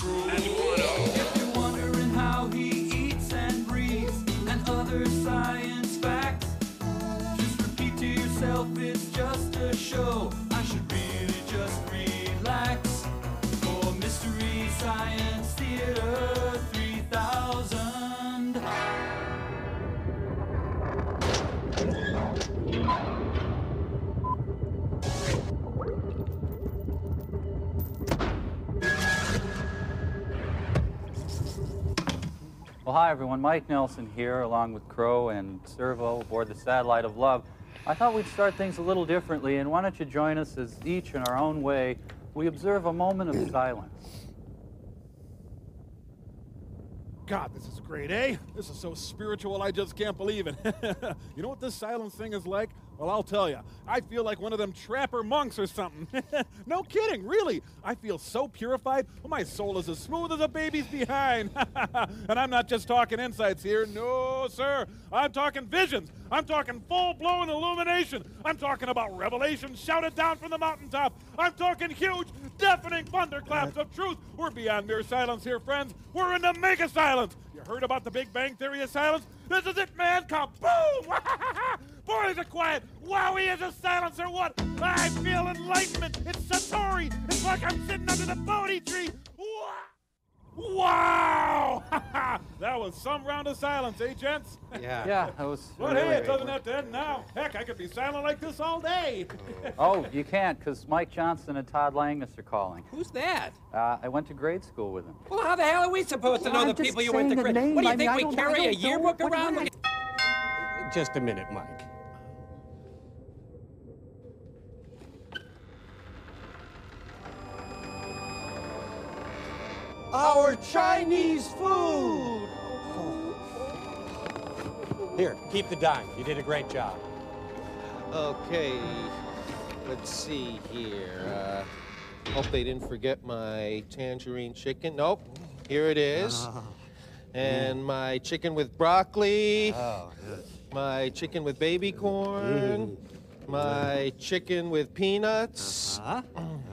If you're wondering how he eats and breathes and other science facts, just repeat to yourself it's just a show. I should really just relax. For Mystery Science Theater 3000. Well, hi everyone, Mike Nelson here, along with Crow and Servo aboard the Satellite of Love. I thought we'd start things a little differently, and why don't you join us as each in our own way, we observe a moment of silence. God, this is great, eh? This is so spiritual, I just can't believe it. You know what this silence thing is like? Well, I'll tell you. I feel like one of them trapper monks or something. No kidding, really. I feel so purified. Well, my soul is as smooth as a baby's behind. And I'm not just talking insights here. No, sir. I'm talking visions. I'm talking full-blown illumination. I'm talking about revelation shouted down from the mountaintop. I'm talking huge, deafening thunderclaps of truth. We're beyond mere silence here, friends. We're in the mega silence. You heard about the Big Bang Theory of silence? This is it, man. Kaboom! Boy, is it quiet. Wowie, is a silence or what? I feel enlightenment. It's Satori. It's like I'm sitting under the Bodhi tree. Wow! That was some round of silence, eh, gents? Yeah, that was But hey, it doesn't have to end now. Heck, I could be silent like this all day. Oh, you can't, because Mike Johnson and Todd Langus are calling. Who's that? I went to grade school with him. Well, how the hell are we supposed to know the people you went to grade? What do you think, we carry a yearbook around? Just a minute, Mike. Our Chinese food! Here, keep the dime. You did a great job. Okay, let's see here. Hope they didn't forget my tangerine chicken. Nope, here it is. And my chicken with broccoli. Oh, yes. My chicken with baby corn. My chicken with peanuts.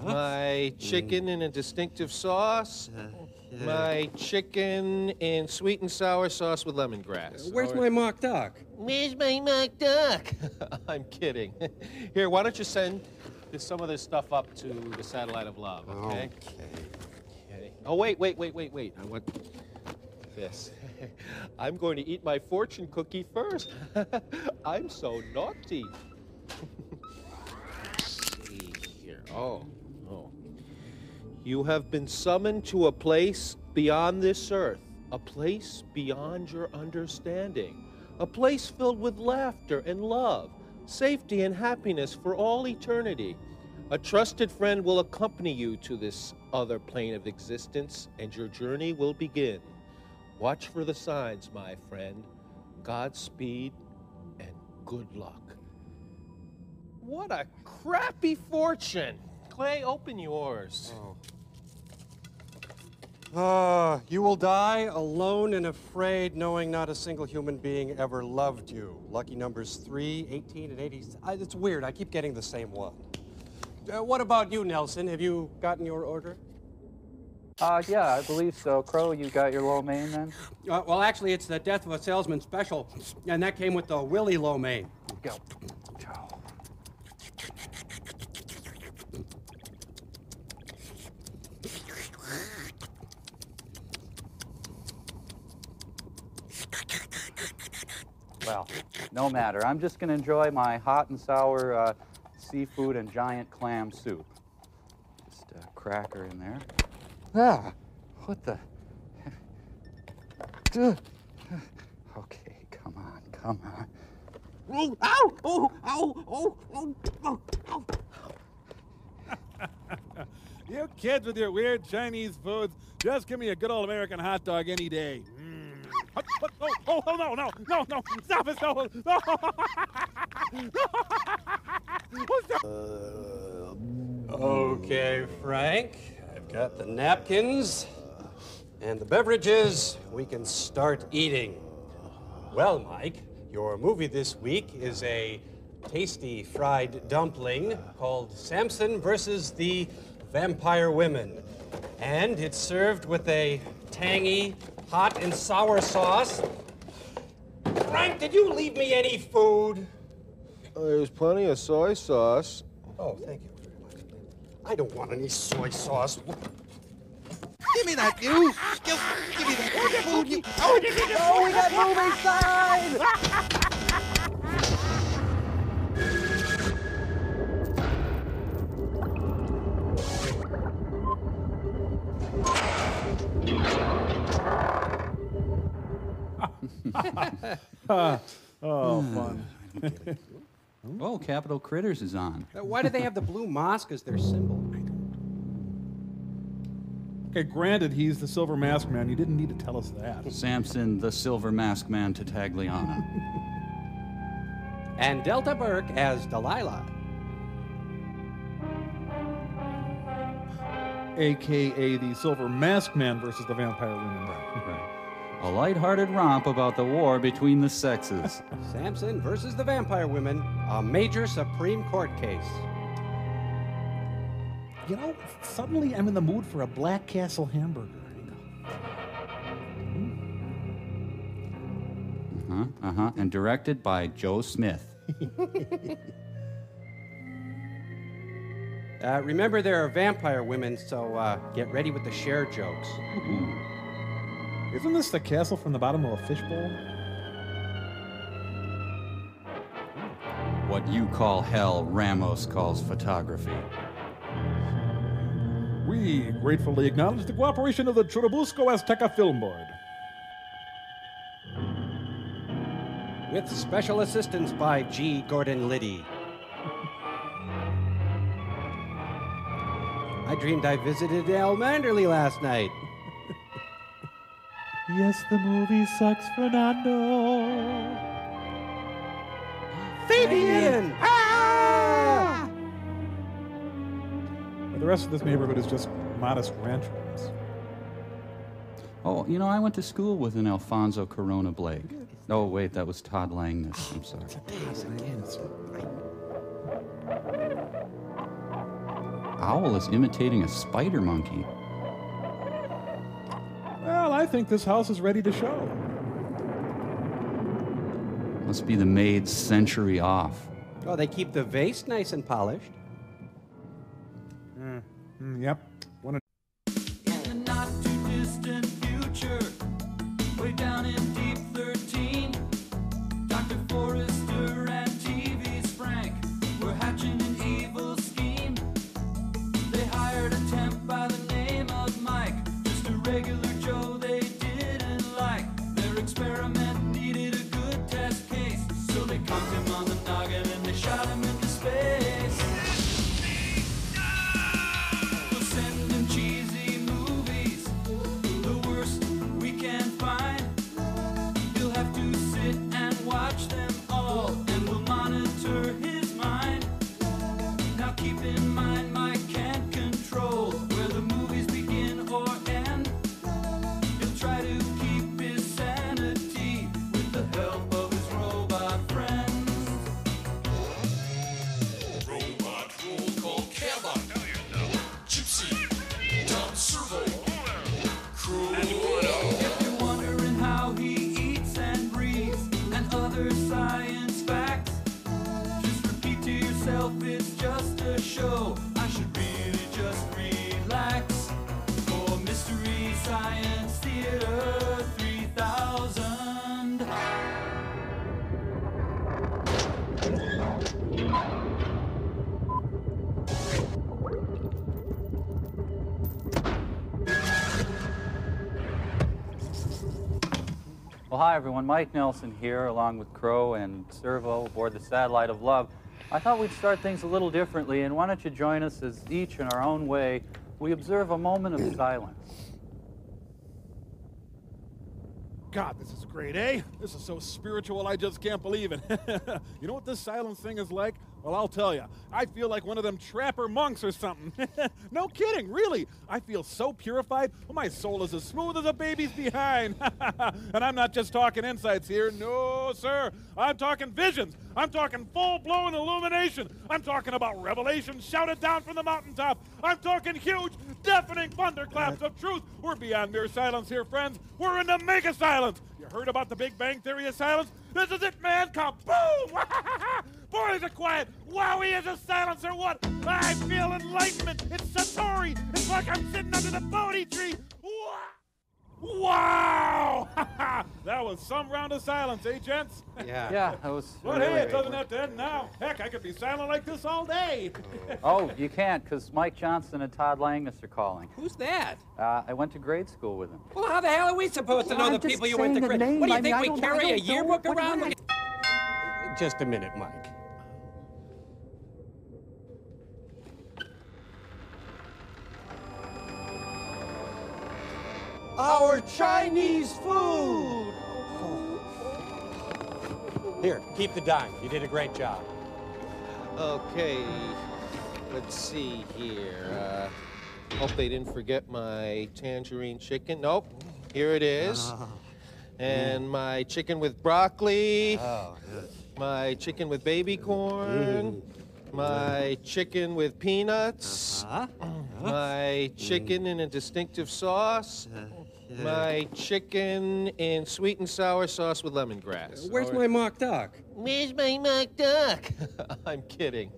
My chicken in a distinctive sauce. My chicken in sweet and sour sauce with lemongrass. Where's my mock duck? Where's my mock duck? I'm kidding. Here, why don't you send some of this stuff up to the Satellite of Love, okay? Okay. Oh, wait. I want this. I'm going to eat my fortune cookie first. I'm so naughty. Let's see here. Oh. You have been summoned to a place beyond this earth, a place beyond your understanding, a place filled with laughter and love, safety and happiness for all eternity. A trusted friend will accompany you to this other plane of existence, and your journey will begin. Watch for the signs, my friend. Godspeed and good luck. What a crappy fortune. Clay, open yours. You will die alone and afraid, knowing not a single human being ever loved you. Lucky numbers 3, 18, and 80. It's weird. I keep getting the same one. What about you, Nelson? Have you gotten your order? Yeah, I believe so. Crow, you got your lo mein then? Well, actually, it's the Death of a Salesman special, and that came with the Willie lo mein. Go. Well, no matter. I'm just going to enjoy my hot and sour seafood and giant clam soup. Just a cracker in there. Ah, what the? Okay, come on. Oh, ow! Oh, ow! Oh. You kids with your weird Chinese foods, just give me a good old American hot dog any day. Oh, no, stop it, no. Okay, Frank. I've got the napkins and the beverages. We can start eating. Well, Mike, your movie this week is a tasty fried dumpling called Samson versus the Vampire Women. And it's served with a tangy, hot and sour sauce. Frank, did you leave me any food? There's plenty of soy sauce. Oh, thank you very much. I don't want any soy sauce. Give me that, you! Give me that food, you! Oh, we got moving signs! Oh, fun. Oh, Capital Critters is on. Why do they have the blue mosque as their symbol? Okay, granted, he's the Silver Mask Man. You didn't need to tell us that. Samson, the Silver Mask Man to Tagliana. And Delta Burke as Delilah. AKA the Silver Mask Man versus the Vampire Woman. Right. A lighthearted romp about the war between the sexes. Samson versus the Vampire Women, a major Supreme Court case. You know, suddenly I'm in the mood for a Black Castle hamburger. And directed by Joe Smith. Remember, there are vampire women, so get ready with the share jokes. Isn't this the castle from the bottom of a fishbowl? What you call hell, Ramos calls photography. We gratefully acknowledge the cooperation of the Churubusco Azteca Film Board. With special assistance by G. Gordon Liddy. I dreamed I visited El Manderley last night. Yes, the movie sucks, Fernando. Fabian! Ah! The rest of this neighborhood is just modest ranch homes. Oh, you know, I went to school with an Alfonso Corona Blake. Oh, wait, that was Todd Langness. I'm sorry. Owl is imitating a spider monkey. Well, I think this house is ready to show. Must be the maid's century off. Oh, they keep the vase nice and polished. Yep. In the not too distant future, way down in deep 13, Dr. Forrester and TV's Frank were hatching an evil scheme. They hired a temp by the name of Mike, just a regular Joe they didn't like. Their experiment needed a good test case, so they conked him on the noggin and they shot him into space. We'll send him cheesy movies, the worst we can find. He'll have to sit and watch them all, and we'll monitor his mind. Now keep in mind, Mike can't control where the movies begin or end. He'll try to keep his sanity with the help of his robot friends. Robot roll call Cabot. Gypsy, Tom Servo, Crew. If you're wondering how he eats and breathes and other science facts, just repeat to yourself it's just a show. I should really just relax. For Mystery Science Theater 3000. Well, hi, everyone. Mike Nelson here, along with Crow and Servo aboard the Satellite of Love. I thought we'd start things a little differently, and why don't you join us as each in our own way, we observe a moment of silence. God, this is great, eh? This is so spiritual, I just can't believe it. You know what this silence thing is like? Well, I'll tell you, I feel like one of them trapper monks or something. No kidding, really. I feel so purified. Well, my soul is as smooth as a baby's behind. And I'm not just talking insights here. No, sir. I'm talking visions. I'm talking full-blown illumination. I'm talking about revelation shouted down from the mountaintop. I'm talking huge, deafening thunderclaps of truth. We're beyond mere silence here, friends. We're in the mega silence. You heard about the Big Bang Theory of silence? This is it, man. Kaboom! Boy, is it quiet. Wowie, is a silence or what? I feel enlightenment. It's Satori. It's like I'm sitting under the Bodhi tree. Wow! That was some round of silence, eh, gents? Yeah. Yeah, that was. But really hey, it doesn't great. have to end now. Heck, I could be silent like this all day. Oh, you can't, because Mike Johnson and Todd Langness are calling. Who's that? I went to grade school with him. Well, how the hell are we supposed to know the people you went to grade? What do you think, we carry a yearbook around? Just a minute, Mike. Our Chinese food! Here, keep the dime. You did a great job. Okay, let's see here. Hope they didn't forget my tangerine chicken. Nope, here it is. And my chicken with broccoli. Oh, yes. My chicken with baby corn. My chicken with peanuts. My chicken in a distinctive sauce. My chicken in sweet and sour sauce with lemongrass. Where's my mock duck? Where's my mock duck? I'm kidding.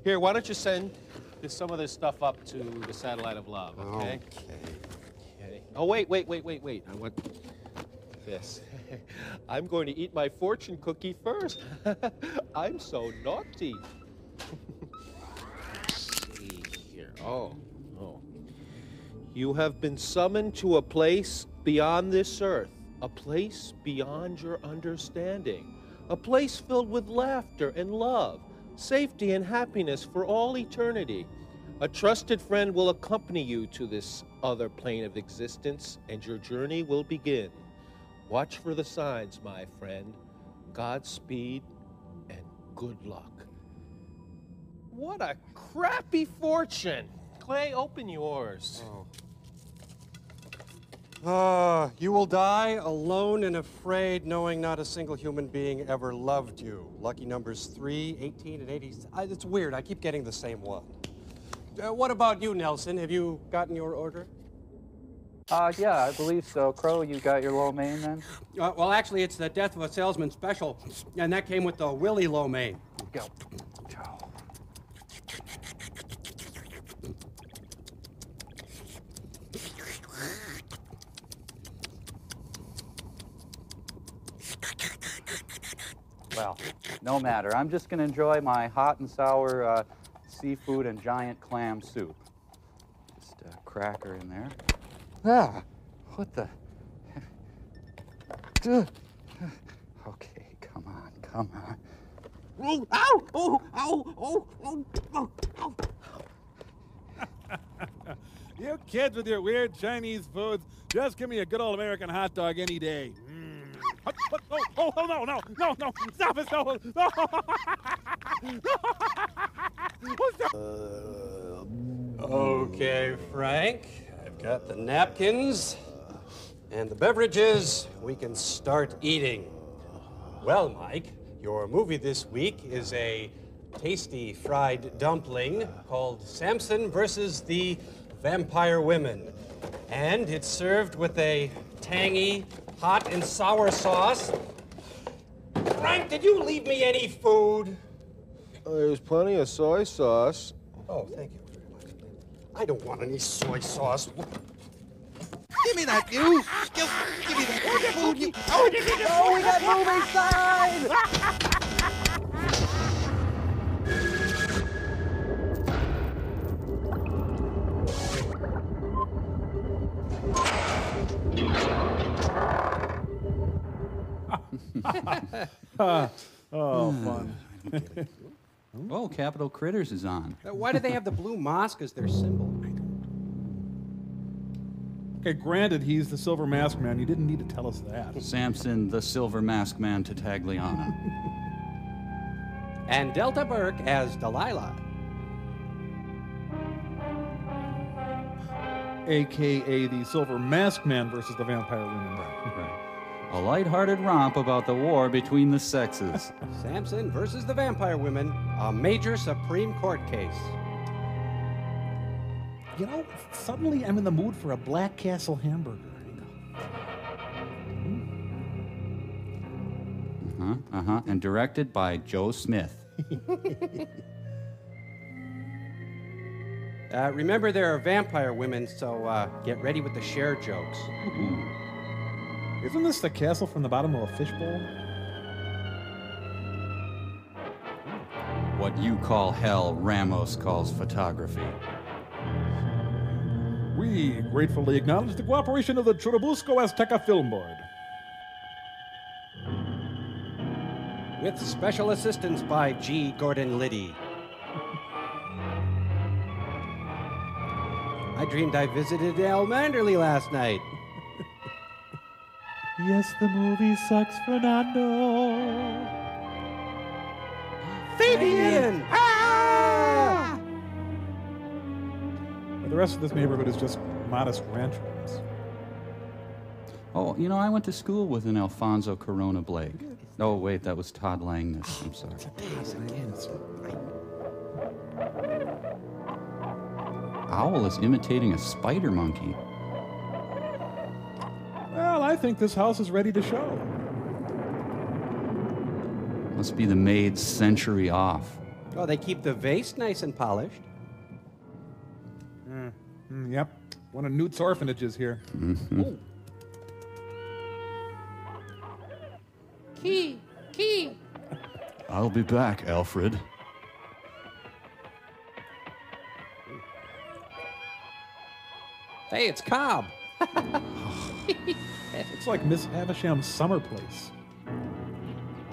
Here, why don't you send some of this stuff up to the Satellite of Love, okay? Okay. Oh, wait. I want this. I'm going to eat my fortune cookie first. I'm so naughty. Let's see here. Oh. You have been summoned to a place beyond this earth, a place beyond your understanding, a place filled with laughter and love, safety and happiness for all eternity. A trusted friend will accompany you to this other plane of existence, and your journey will begin. Watch for the signs, my friend. Godspeed and good luck. What a crappy fortune. Clay, open yours. You will die alone and afraid, knowing not a single human being ever loved you. Lucky numbers 3, 18, and 80. It's weird. I keep getting the same one. What about you, Nelson? Have you gotten your order? Yeah, I believe so. Crow, you got your lo mein then? Well, actually, it's the Death of a Salesman special, and that came with the Willie lo mein. Go. Well, no matter. I'm just going to enjoy my hot and sour seafood and giant clam soup. Just a cracker in there. Ah, what the? Okay, come on. Oh, ow! Oh, ow! Oh, oh, oh, oh. You kids with your weird Chinese foods, just give me a good old American hot dog any day. Oh, no, stop it, no. Okay, Frank, I've got the napkins and the beverages. We can start eating. Well, Mike, your movie this week is a tasty fried dumpling called Samson versus the Vampire Women. And it's served with a tangy, hot and sour sauce. Frank, did you leave me any food? There's plenty of soy sauce. Oh, thank you very much. I don't want any soy sauce. Give me that, you! Give me that food, you! Oh, we got moving sign! Oh, fun. Oh, Capital Critters is on. Why do they have the blue mosque as their symbol? Okay, granted, he's the Silver Mask Man. You didn't need to tell us that. Samson, the Silver Mask Man to Tagliana. And Delta Burke as Delilah. AKA the Silver Masked Man versus the Vampire Woman. Right. A lighthearted romp about the war between the sexes. Samson versus the Vampire Women, a major Supreme Court case. You know, suddenly I'm in the mood for a Black Castle hamburger. And directed by Joe Smith. Remember, there are vampire women, so get ready with the share jokes. Isn't this the castle from the bottom of a fishbowl? What you call hell, Ramos calls photography. We gratefully acknowledge the cooperation of the Churubusco Azteca Film Board. With special assistance by G. Gordon Liddy. I dreamed I visited El Manderley last night. Yes, the movie sucks, Fernando. Fabian! Ah! The rest of this neighborhood is just modest ranch homes. Oh, you know, I went to school with an Alfonso Corona Blake. Oh, wait, that was Todd Langness. I'm sorry. Owl is imitating a spider monkey. Well, I think this house is ready to show. Must be the maid's century off. Oh, they keep the vase nice and polished. Yep, one of Newt's orphanages here. Mm-hmm. Key. I'll be back, Alfred. Hey, it's Cobb. It's like Miss Havisham's summer place.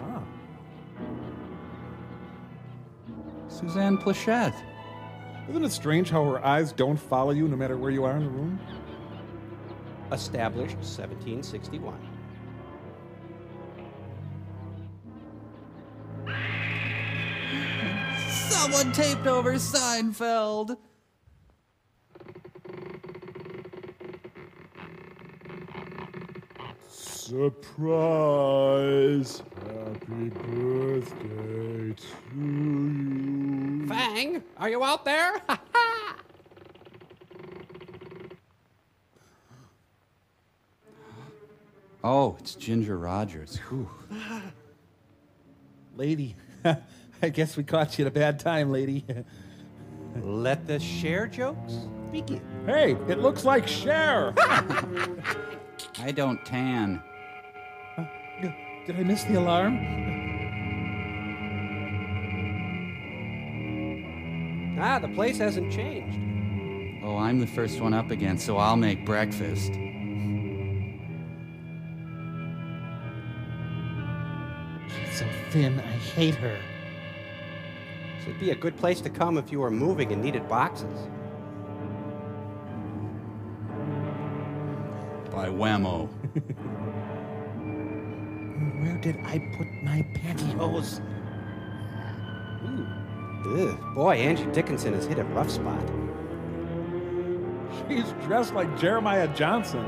Ah. Suzanne Plachette. Isn't it strange how her eyes don't follow you no matter where you are in the room? Established 1761. Someone taped over Seinfeld. Surprise! Happy birthday to you. Fang, are you out there? Oh, it's Ginger Rogers. Whew. Lady, I guess we caught you at a bad time, lady. Let the share jokes begin. Hey, it looks like Cher. I don't tan. Did I miss the alarm? Ah, the place hasn't changed. Oh, I'm the first one up again, so I'll make breakfast. She's so thin, I hate her. This would be a good place to come if you were moving and needed boxes. By whammo. Where did I put my pantyhose? Ugh. Boy, Angie Dickinson has hit a rough spot. She's dressed like Jeremiah Johnson.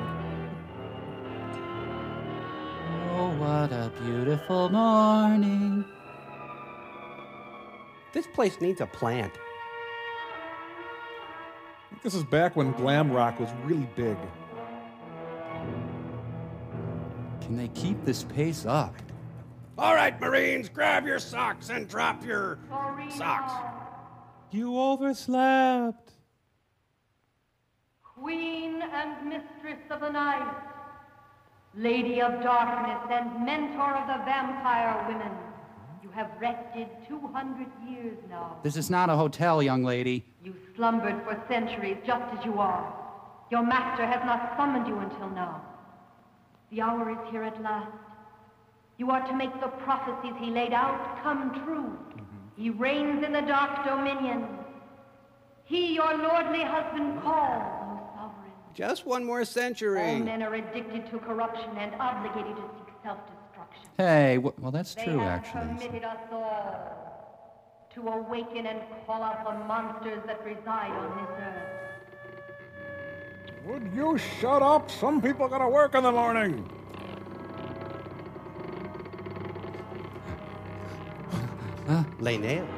Oh, what a beautiful morning. This place needs a plant. This is back when glam rock was really big. Can they keep this pace up? All right, Marines, grab your socks and drop your socks. You overslept. Queen and mistress of the night, lady of darkness and mentor of the vampire women. You have rested 200 years now. This is not a hotel, young lady. You slumbered for centuries just as you are. Your master has not summoned you until now. The hour is here at last. You are to make the prophecies he laid out come true. He reigns in the dark dominion. He, your lordly husband, calls, O sovereign. Just one more All century. men are addicted to corruption and obligated to seek self-destruction. Hey, well, that's They true, have actually. permitted us all to awaken and call out the monsters that reside on this earth. Would you shut up? Some people gotta work in the morning. Lay nails.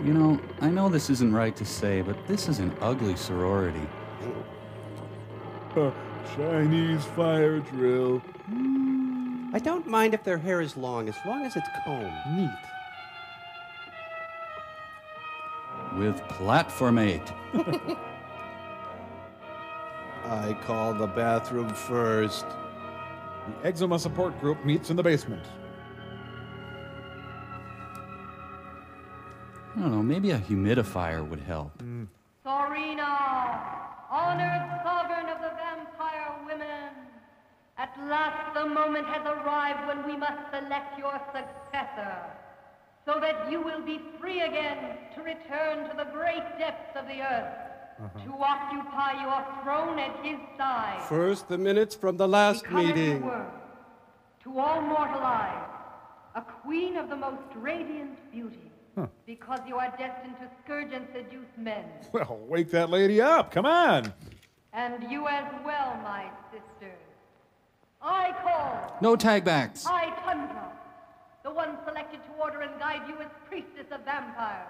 You know, I know this isn't right to say, but this is an ugly sorority. Chinese fire drill. I don't mind if their hair is long as it's combed. Neat. With platformate. I call the bathroom first. The eczema support group meets in the basement. I don't know, maybe a humidifier would help. Sorina, honored sovereign of the vampire women. At last the moment has arrived when we must select your successor, so that you will be free again to return to the great depths of the earth, to occupy your throne at his side. First, the minutes from the last Become, as you meeting. were, to all mortal eyes, a queen of the most radiant beauty, because you are destined to scourge and seduce men. Well, wake that lady up. Come on. And you as well, my sisters. I call. No tagbacks. I, Tundra, the one selected to order and guide you as priestess of vampires.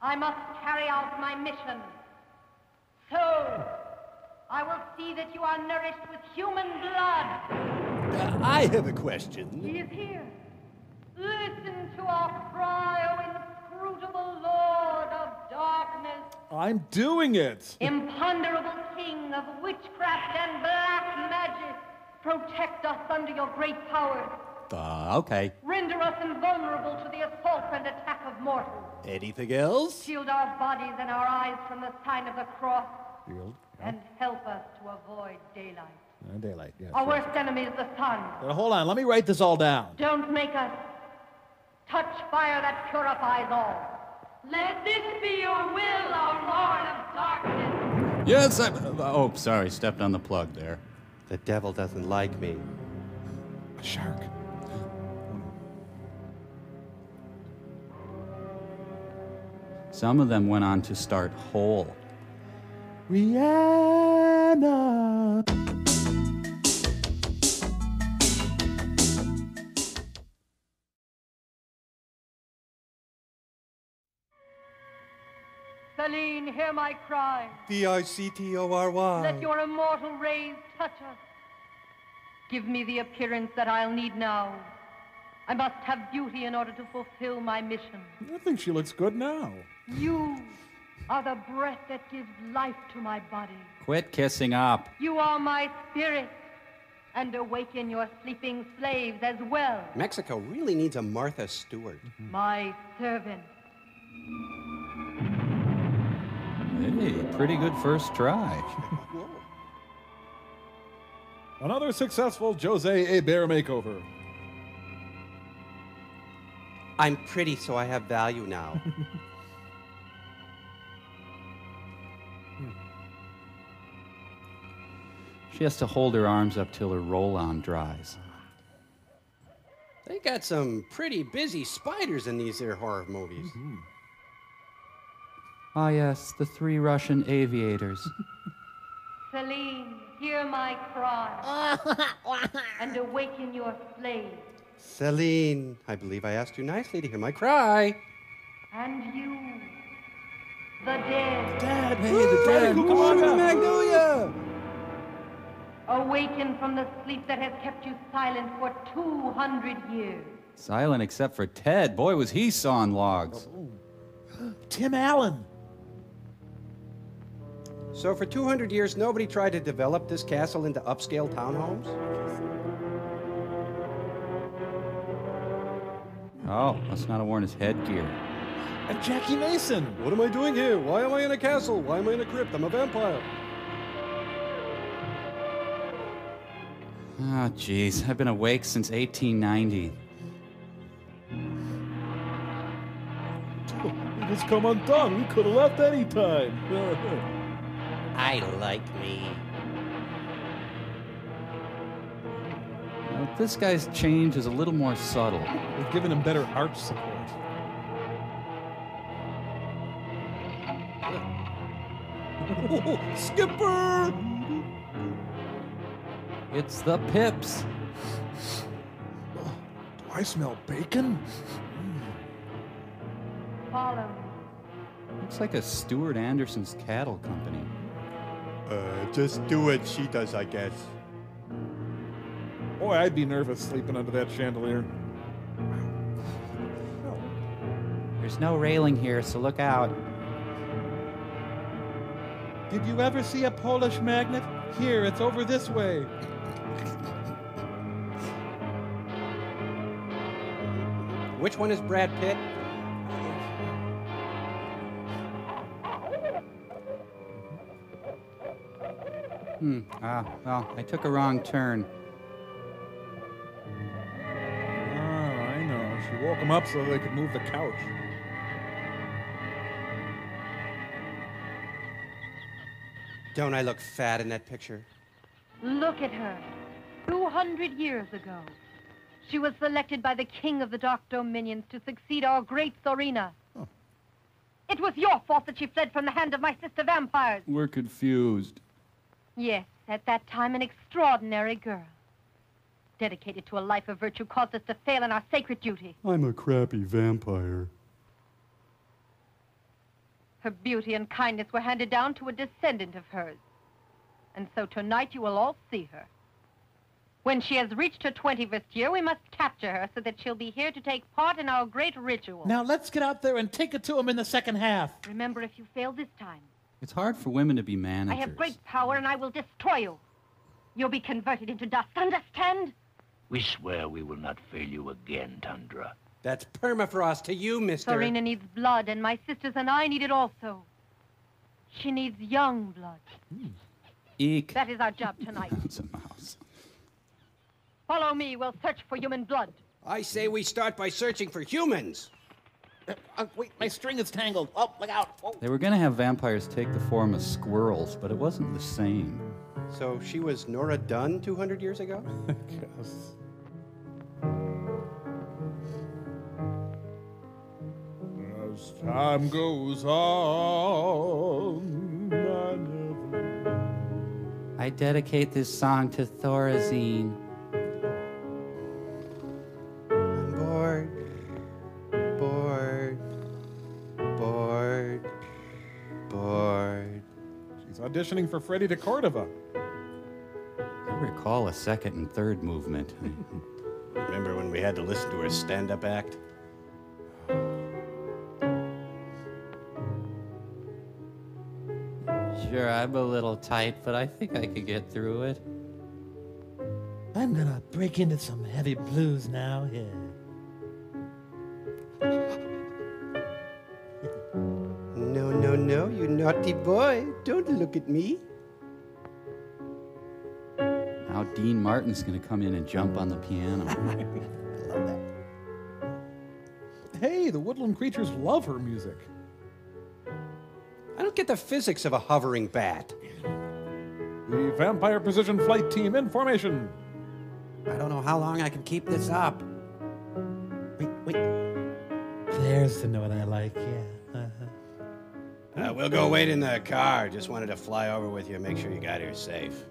I must carry out my mission. So, I will see that you are nourished with human blood. I have a question. He is here. Listen to our cry, O inscrutable Lord of darkness. I'm doing it. Imponderable king of witchcraft and black magic. Protect us under your great powers. Okay. Render us invulnerable to the assault and attack of mortals. Anything else? Shield our bodies and our eyes from the sign of the cross. Shield. And help us to avoid daylight. Daylight, yes. Our worst enemy is the sun. Hold on, let me write this all down. Don't make us touch fire that purifies all. Let this be your will, our Lord of darkness. Yes, oh, sorry, stepped on the plug there. The devil doesn't like me. A shark. Some of them went on to start Hole. Rihanna. Celine, hear my cry. Victory. Let your immortal rays touch us. Give me the appearance that I'll need now. I must have beauty in order to fulfill my mission. I think she looks good now. You are the breath that gives life to my body. Quit kissing up. You are my spirit, and awaken your sleeping slaves as well. Mexico really needs a Martha Stewart. My servant. Hey, pretty good first try. Another successful Jose A. Bear makeover. I'm pretty, so I have value now. She has to hold her arms up till her roll-on dries. They got some pretty busy spiders in these here horror movies. Ah, yes, the 3 Russian aviators. Celine, hear my cry, and awaken your slaves. Celine, I believe I asked you nicely to hear my cry. And you, the dead, Dad, hey, the dad. Come on up. Magnolia! awaken from the sleep that has kept you silent for 200 years. Silent except for Ted. Boy, was he sawing logs. Tim Allen. So for 200 years, nobody tried to develop this castle into upscale townhomes? Oh, must not have worn his headgear. And Jackie Mason. What am I doing here? Why am I in a castle? Why am I in a crypt? I'm a vampire. Ah, jeez. I've been awake since 1890. It has come undone. We could have left any time. I like me. But this guy's change is a little more subtle. We've given him better arch support. Skipper! It's the Pips. Do I smell bacon? Follow. Looks like a Stuart Anderson's cattle company. Just do what she does, I guess. Boy, I'd be nervous sleeping under that chandelier. There's no railing here, so look out. Did you ever see a Polish magnet? Here, it's over this way. Which one is Brad Pitt? Well, I took a wrong turn. Oh, I know. She woke him up so they could move the couch. Don't I look fat in that picture? Look at her. 200 years ago. She was selected by the king of the Dark Dominions to succeed our great Thorina. Oh. It was your fault that she fled from the hand of my sister vampires. We're confused. Yes, at that time, an extraordinary girl. Dedicated to a life of virtue caused us to fail in our sacred duty. I'm a crappy vampire. Her beauty and kindness were handed down to a descendant of hers. And so tonight you will all see her. When she has reached her 21st year, we must capture her so that she'll be here to take part in our great ritual. Now let's get out there and take it to him in the second half. Remember, if you fail this time, It's hard for women to be managers. I have great power and I will destroy you. You'll be converted into dust, understand? We swear we will not fail you again, Tundra. That's permafrost to you, mister. Thorina needs blood, and my sisters and I need it also. She needs young blood. Eek. That is our job tonight. It's a mouse. Follow me, we'll search for human blood. I say we start by searching for humans. Wait, my string is tangled. Oh, look out. Oh. They were going to have vampires take the form of squirrels, but it wasn't the same. So she was Nora Dunn 200 years ago? I guess. As time goes on, I never... I dedicate this song to Thorazine. I'm bored. Bored. She's auditioning for Freddie de Cordova. I recall a second and third movement. Remember when we had to listen to her stand-up act? Sure, I'm a little tight, but I think I could get through it. I'm gonna break into some heavy blues now. Yeah. No, you naughty boy. Don't look at me. Now Dean Martin's going to come in and jump on the piano. I love that. Hey, the woodland creatures love her music. I don't get the physics of a hovering bat. The Vampire Precision Flight Team in formation. I don't know how long I can keep this up. Wait. There's the note I like, yeah. We'll go wait in the car. Just wanted to fly over with you and make sure you got here safe.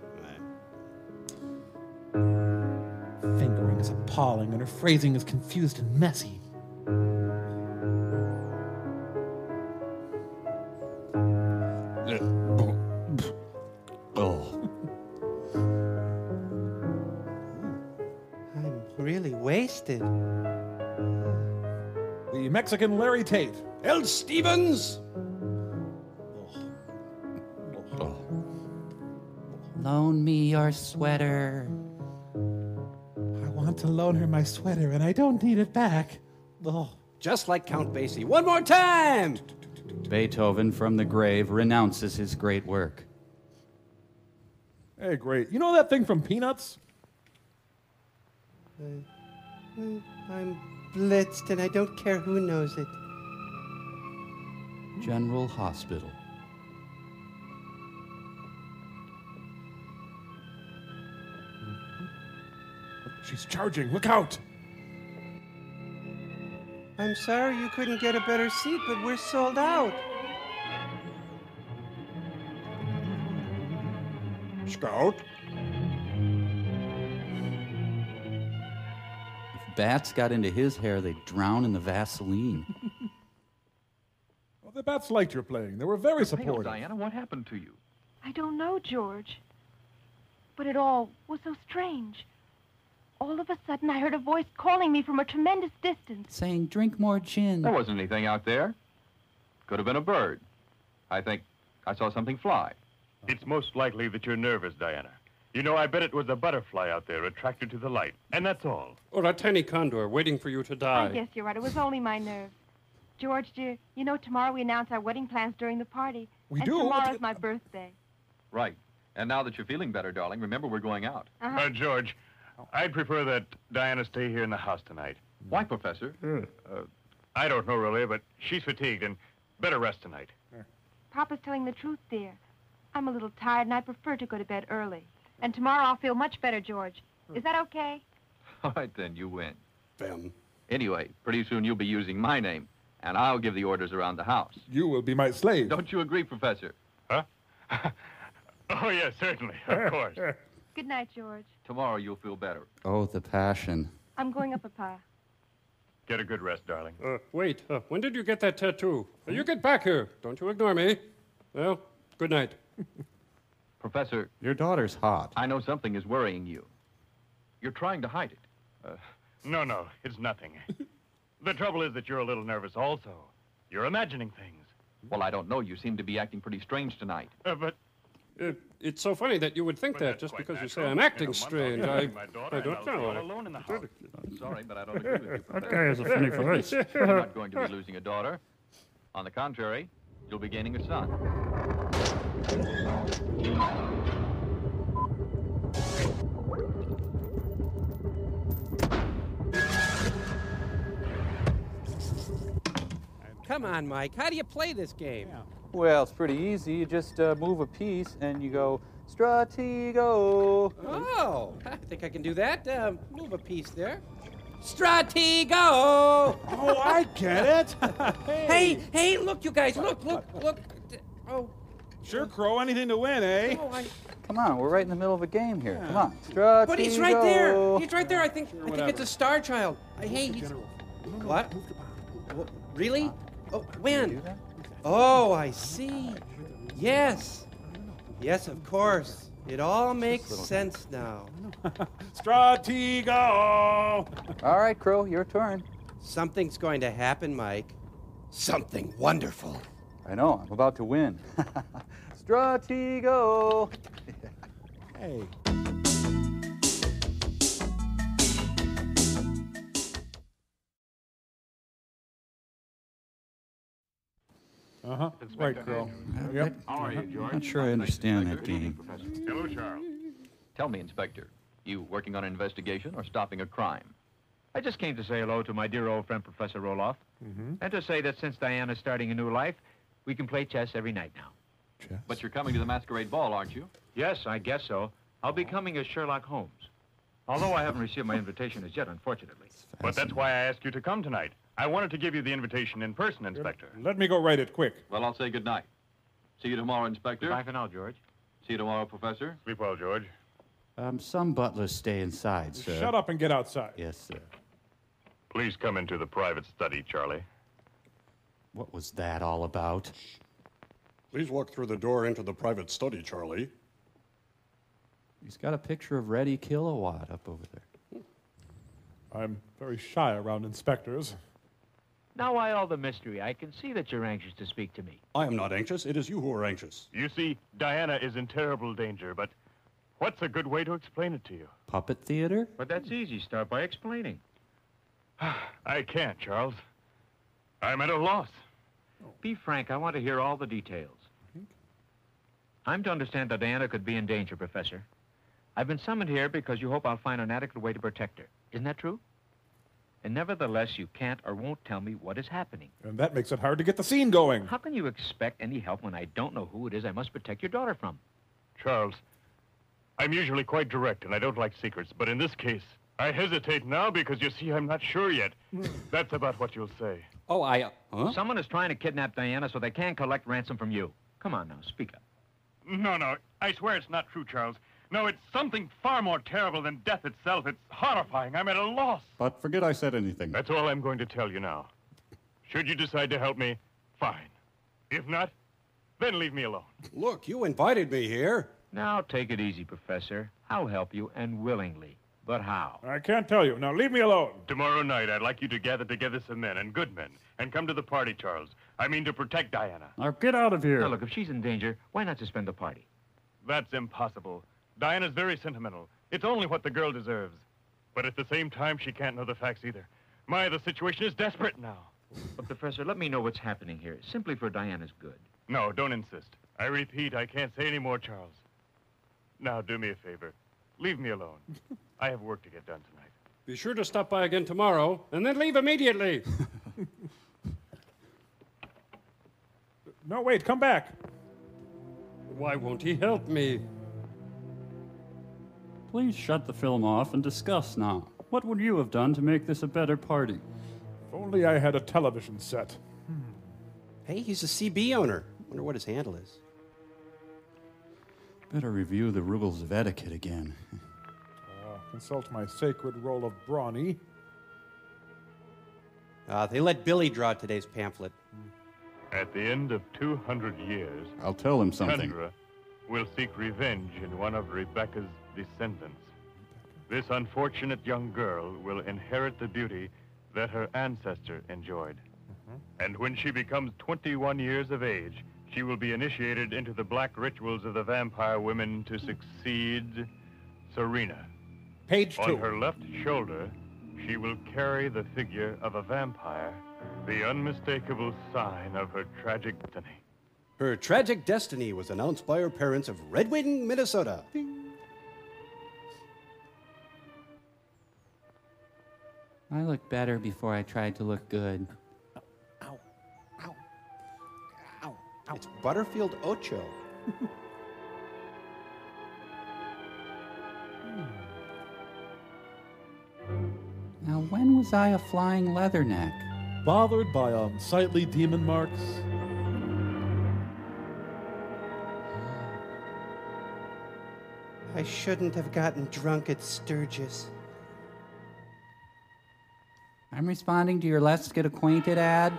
Fingering is appalling and her phrasing is confused and messy. I'm really wasted. The Mexican Larry Tate. El Stevens! Loan me your sweater. I want to loan her my sweater and I don't need it back. Oh. Just like Count Basie. One more time! Beethoven from the grave renounces his great work. Hey, great. You know that thing from Peanuts? I'm blitzed and I don't care who knows it. General Hospital. She's charging. Look out. I'm sorry you couldn't get a better seat, but we're sold out. Scout? If bats got into his hair, they'd drown in the Vaseline. Well, the bats liked your playing. They were very supportive. Diana, what happened to you? I don't know, George. But it all was so strange. All of a sudden, I heard a voice calling me from a tremendous distance. Saying, drink more gin. There wasn't anything out there. Could have been a bird. I think I saw something fly. It's most likely that you're nervous, Diana. You know, I bet it was a butterfly out there attracted to the light, and that's all. Or a tiny condor waiting for you to die. I guess you're right. It was only my nerves. George, dear, you know tomorrow we announce our wedding plans during the party. We and do? tomorrow's my birthday. Right. And now that you're feeling better, darling, remember we're going out. George, I'd prefer that Diana stay here in the house tonight. Why, Professor? I don't know, really, but she's fatigued and better rest tonight. Papa's telling the truth, dear. I'm a little tired, and I prefer to go to bed early. And tomorrow I'll feel much better, George. Is that okay? All right, then, you win. Them. Anyway, pretty soon you'll be using my name, and I'll give the orders around the house. You will be my slave. Don't you agree, Professor? Huh? Oh, yes, certainly, of course. Good night, George. Tomorrow you'll feel better. Oh, the passion. I'm going up, Papa. Get a good rest, darling. Wait, when did you get that tattoo? You get back here. Don't you ignore me. Well, good night. Professor, Your daughter's hot. I know something is worrying you. You're trying to hide it. No, it's nothing. The trouble is that you're a little nervous also. You're imagining things. Well, I don't know. You seem to be acting pretty strange tonight. But It's so funny that you would think that just because you say I'm acting strange. I don't know. alone in the house. Sorry, but I don't agree with you, That Professor. guy has a funny voice. You're not going to be losing a daughter. On the contrary, you'll be gaining a son. Come on, Mike. How do you play this game? Well, it's pretty easy. You just move a piece and you go, Stratego. Oh, I think I can do that. Move a piece there. Stratego! Oh, I get it. Hey, look, you guys. Look. Oh. Sure, Crow. Anything to win, eh? Oh, Come on, we're right in the middle of a game here. Come on. Stratego. but he's right there. He's right there. I think it's a Star Child. Hey, he's... What? Really? Oh, when? Oh, I see. Yes. Yes, of course. It all makes sense now. Stratego! All right, Crow, your turn. Something's going to happen, Mike. Something wonderful. I know, I'm about to win. Stratego. Hey. Right, Crow. Yep. How are you, George? Not sure I understand that game. Hello, Charles. Tell me, Inspector, you working on an investigation or stopping a crime? I just came to say hello to my dear old friend, Professor Roloff, and to say that since Diana's starting a new life, we can play chess every night now. Chess? But you're coming to the masquerade ball, aren't you? Yes, I guess so. I'll be coming as Sherlock Holmes. Although I haven't received my invitation as yet, unfortunately. But that's why I asked you to come tonight. I wanted to give you the invitation in person, Inspector. Let me go write it quick. Well, I'll say good night. See you tomorrow, Inspector. Bye for now, George. See you tomorrow, Professor. Sleep well, George. Some butlers stay inside, sir. Shut up and get outside. Yes, sir. Please come into the private study, Charlie. What was that all about? Please walk through the door into the private study, Charlie. He's got a picture of Reddy Kilowatt up over there. I'm very shy around inspectors. Now, why all the mystery? I can see that you're anxious to speak to me. I am not anxious. It is you who are anxious. You see, Diana is in terrible danger, but what's a good way to explain it to you? Puppet theater? But that's easy. Start by explaining. I can't, Charles. I'm at a loss. Be frank. I want to hear all the details. I'm to understand that Diana could be in danger, Professor. I've been summoned here because you hope I'll find an adequate way to protect her. Isn't that true? And nevertheless, you can't or won't tell me what is happening. And that makes it hard to get the scene going. How can you expect any help when I don't know who it is I must protect your daughter from? Charles, I'm usually quite direct and I don't like secrets, but in this case, I hesitate now because, you see, I'm not sure yet. That's about what you'll say. Oh, Someone is trying to kidnap Diana so they can collect ransom from you. Come on now, speak up. No, I swear it's not true, Charles. No, it's something far more terrible than death itself. It's horrifying. I'm at a loss. But forget I said anything. That's all I'm going to tell you now. Should you decide to help me, fine. If not, then leave me alone. Look, you invited me here. Now, take it easy, Professor. I'll help you, and willingly. But how? I can't tell you. Now, leave me alone. Tomorrow night, I'd like you to gather together some men, and good men, and come to the party, Charles. I mean to protect Diana. Now get out of here. Now, look, if she's in danger, why not suspend the party? That's impossible. Diana's very sentimental. It's only what the girl deserves. But at the same time, she can't know the facts either. The situation is desperate now. But, Professor, let me know what's happening here, simply for Diana's good. No, don't insist. I repeat, I can't say any more, Charles. Now, do me a favor. Leave me alone. I have work to get done tonight. Be sure to stop by again tomorrow, and then leave immediately. No, wait, come back. Why won't he help me? Please shut the film off and discuss now. What would you have done to make this a better party? If only I had a television set. Hey, he's a CB owner. Wonder what his handle is. Better review the rules of etiquette again. Consult my sacred roll of brawny. They let Billy draw today's pamphlet. At the end of 200 years, I'll tell him something. Tundra will seek revenge in one of Rebecca's descendants. This unfortunate young girl will inherit the beauty that her ancestor enjoyed. And when she becomes 21 years of age, she will be initiated into the black rituals of the vampire women to succeed Serena. Page 2. On her left shoulder, she will carry the figure of a vampire, the unmistakable sign of her tragic destiny. Her tragic destiny was announced by her parents of Red Wing, Minnesota. I looked better before I tried to look good. It's Butterfield Ocho. Now, when was I a flying leatherneck? Bothered by unsightly demon marks? I shouldn't have gotten drunk at Sturgis. I'm responding to your Let's Get Acquainted ad.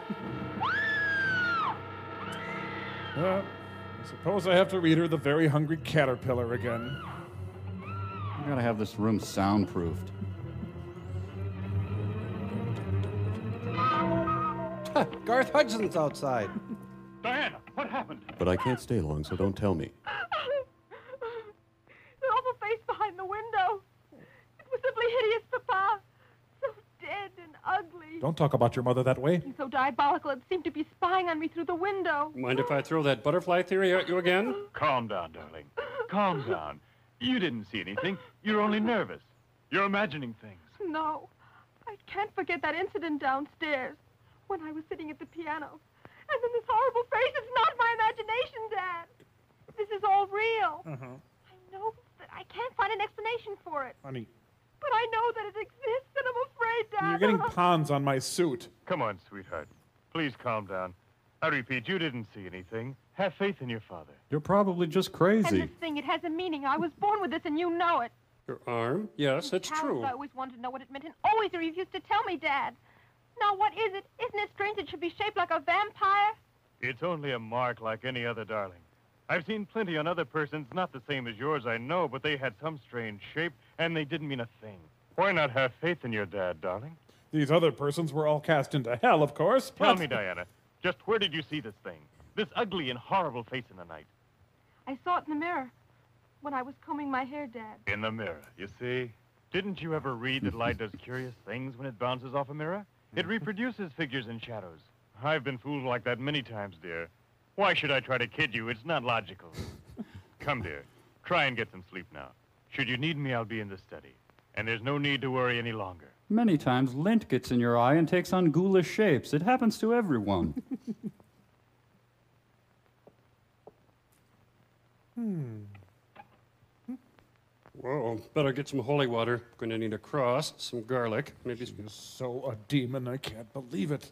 I suppose I have to read her The Very Hungry Caterpillar again. I gotta have this room soundproofed. Garth Hudson's outside. Diana, what happened? But I can't stay long, so don't tell me. The awful face behind the window. It was simply hideous, Papa. So dead and ugly. Don't talk about your mother that way. And so diabolical it seemed to be spying on me through the window. Mind if I throw that butterfly theory at you again? Calm down, darling. Calm down. You didn't see anything. You're only nervous. You're imagining things. No. I can't forget that incident downstairs when I was sitting at the piano. And then this horrible face. It's not my imagination, Dad. This is all real. I know that I can't find an explanation for it. Honey. But I know that it exists, and I'm afraid, Dad. You're getting pawns on my suit. Come on, sweetheart. Please calm down. I repeat, you didn't see anything. Have faith in your father. You're probably just And crazy. this thing, it has a meaning. I was born with this, and you know it. Your arm? Yes, it's Charles, true. I always wanted to know what it meant, and always you refused to tell me, Dad. Now, what is it? Isn't it strange it should be shaped like a vampire? It's only a mark like any other, darling. I've seen plenty on other persons, not the same as yours, I know, but they had some strange shape, and they didn't mean a thing. Why not have faith in your dad, darling? These other persons were all cast into hell, of course. Tell me, Diana, just where did you see this thing? This ugly and horrible face in the night? I saw it in the mirror when I was combing my hair, Dad. In the mirror, you see? Didn't you ever read that light does curious things when it bounces off a mirror? It reproduces figures and shadows. I've been fooled like that many times, dear. Why should I try to kid you? It's not logical. Come, dear. Try and get some sleep now. Should you need me, I'll be in the study. And there's no need to worry any longer. Many times lint gets in your eye and takes on ghoulish shapes. It happens to everyone. Whoa, better get some holy water. Going to need a cross, some garlic, maybe some... She's so a demon, I can't believe it.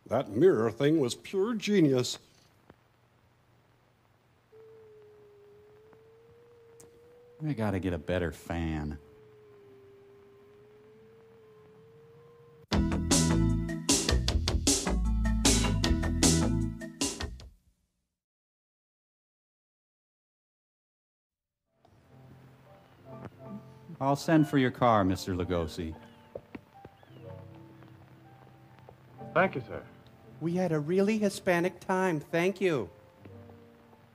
That mirror thing was pure genius. I gotta get a better fan. I'll send for your car, Mr. Lugosi. Thank you, sir. We had a really Hispanic time. Thank you.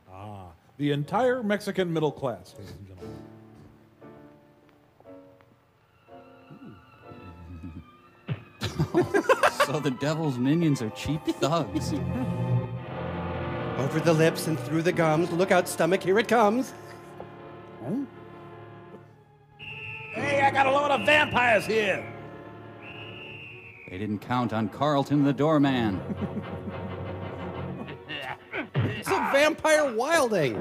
Ah, the entire Mexican middle class, ladies and gentlemen. So the devil's minions are cheap thugs. Over the lips and through the gums. Look out, stomach, here it comes. Huh? Hey, I got a load of vampires here. They didn't count on Carlton the doorman. It's a vampire wilding.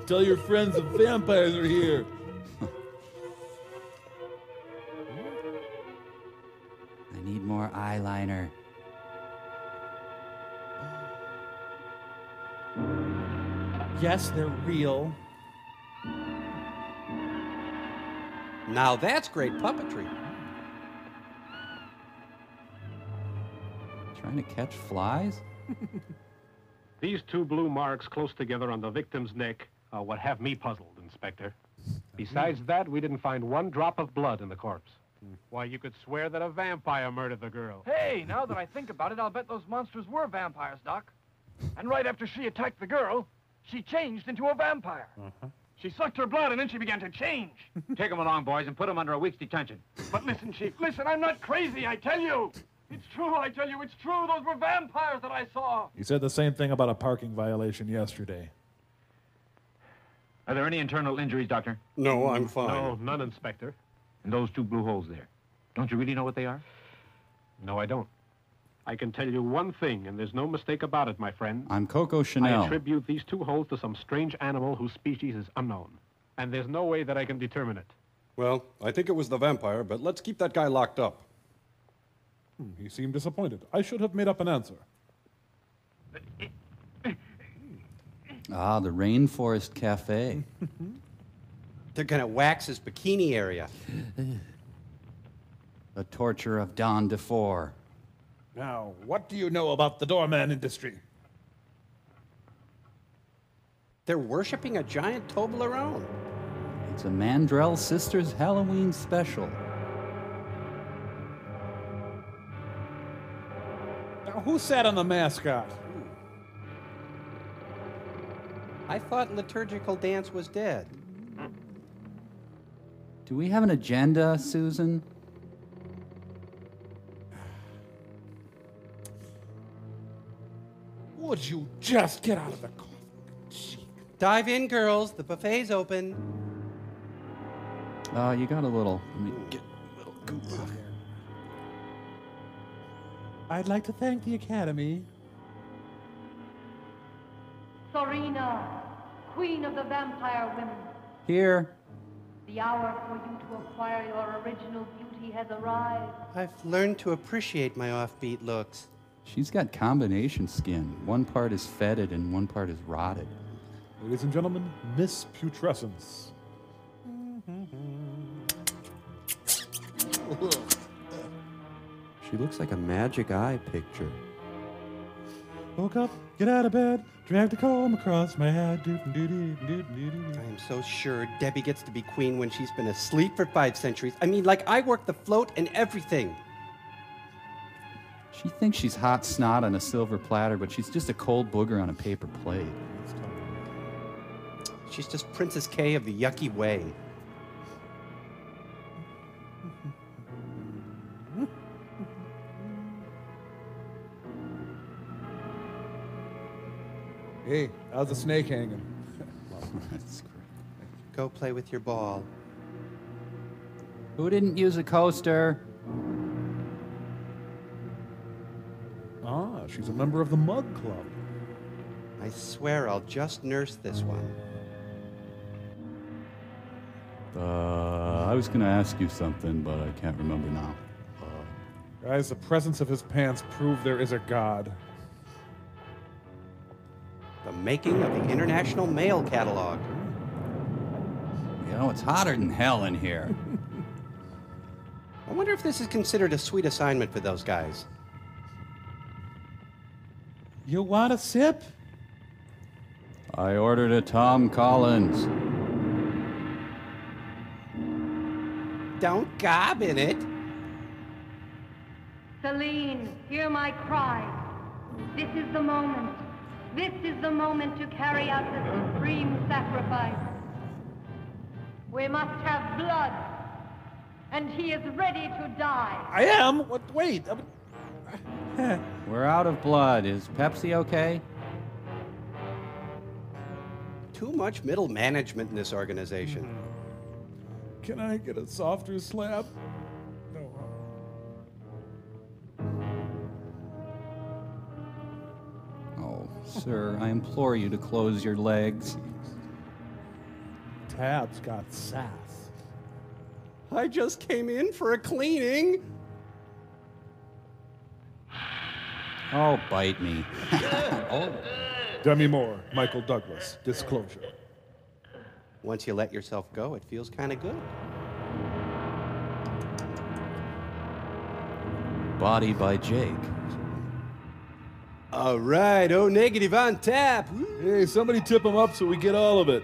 Tell your friends the vampires are here. I need more eyeliner. Yes, they're real. Now that's great puppetry. Trying to catch flies? These two blue marks close together on the victim's neck are what have me puzzled, Inspector. Besides that, we didn't find one drop of blood in the corpse. Why, you could swear that a vampire murdered the girl. Hey, now that I think about it, I'll bet those monsters were vampires, Doc. And right after she attacked the girl, she changed into a vampire. She sucked her blood, and then she began to change. Take them along, boys, and put them under a week's detention. But listen, Chief, listen, I'm not crazy, I tell you. It's true, I tell you, it's true. Those were vampires that I saw. You said the same thing about a parking violation yesterday. Are there any internal injuries, Doctor? No, I'm fine. No, none, Inspector. And those two blue holes there. Don't you really know what they are? No, I don't. I can tell you one thing, and there's no mistake about it, my friend. I'm Coco Chanel. I attribute these two holes to some strange animal whose species is unknown. And there's no way that I can determine it. Well, I think it was the vampire, but let's keep that guy locked up. He seemed disappointed. I should have made up an answer. Ah, the Rainforest Cafe. They're gonna wax his bikini area. The torture of Don DeFore. Now, what do you know about the doorman industry? They're worshiping a giant Toblerone. It's a Mandrell Sisters Halloween special. Now, who sat on the mascot? I thought liturgical dance was dead. Do we have an agenda, Susan? Would you just get out of the coffin? Dive in, girls. The buffet's open. You got a little. Let me get a little goop out here. I'd like to thank the Academy. Sorina, queen of the vampire women. Here. The hour for you to acquire your original beauty has arrived. I've learned to appreciate my offbeat looks. She's got combination skin. One part is fetid and one part is rotted. Ladies and gentlemen, Miss Putrescence. She looks like a magic eye picture. Woke up, get out of bed, drag the comb across my head. I am so sure Debbie gets to be queen when she's been asleep for 5 centuries. I mean, like, I work the float and everything. She thinks she's hot snot on a silver platter, but she's just a cold booger on a paper plate. She's just Princess K of the yucky way. Hey, how's the snake hanging? That's great. Go play with your ball. Who didn't use a coaster? Huh? She's a member of the Mug Club. I swear I'll just nurse this one. I was going to ask you something, but I can't remember now. Guys, the presence of his pants prove there is a God. The making of the International Mail Catalog. You know, it's hotter than hell in here. I wonder if this is considered a sweet assignment for those guys. You want a sip? I ordered a Tom Collins. Don't gob in it. Celine, hear my cry. This is the moment. This is the moment to carry out the supreme sacrifice. We must have blood, and he is ready to die. I am? What? Wait. We're out of blood. Is Pepsi okay? Too much middle management in this organization. Can I get a softer slab? No. Oh, sir, I implore you to close your legs. Tab's got sass. I just came in for a cleaning. Oh, bite me. Oh. Demi Moore, Michael Douglas, disclosure. Once you let yourself go, it feels kind of good. Body by Jake. All right, O negative on tap. Hey, somebody tip him up so we get all of it.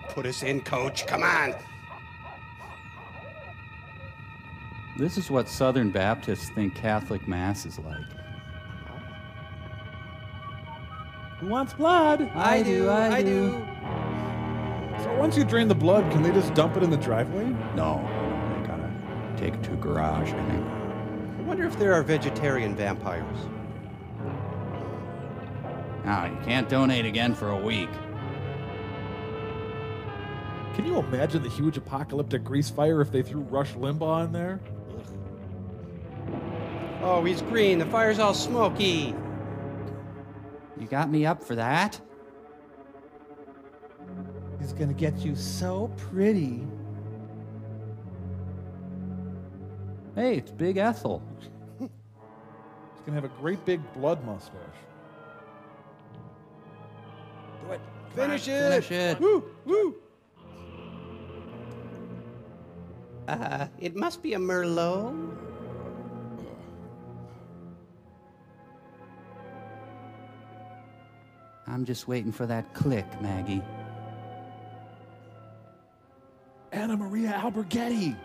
Put us in, coach. Come on. This is what Southern Baptists think Catholic Mass is like. Who wants blood? I do. So once you drain the blood, can they just dump it in the driveway? No, they gotta take it to a garage, I think. I wonder if there are vegetarian vampires. Now, you can't donate again for a week. Can you imagine the huge apocalyptic grease fire if they threw Rush Limbaugh in there? Oh, he's green. The fire's all smoky. You got me up for that? He's gonna get you so pretty. Hey, it's Big Ethel. He's gonna have a great big blood mustache. Do it. Finish it. Finish it. Woo, woo. It must be a Merlot. I'm just waiting for that click, Maggie. Anna Maria Alberghetti.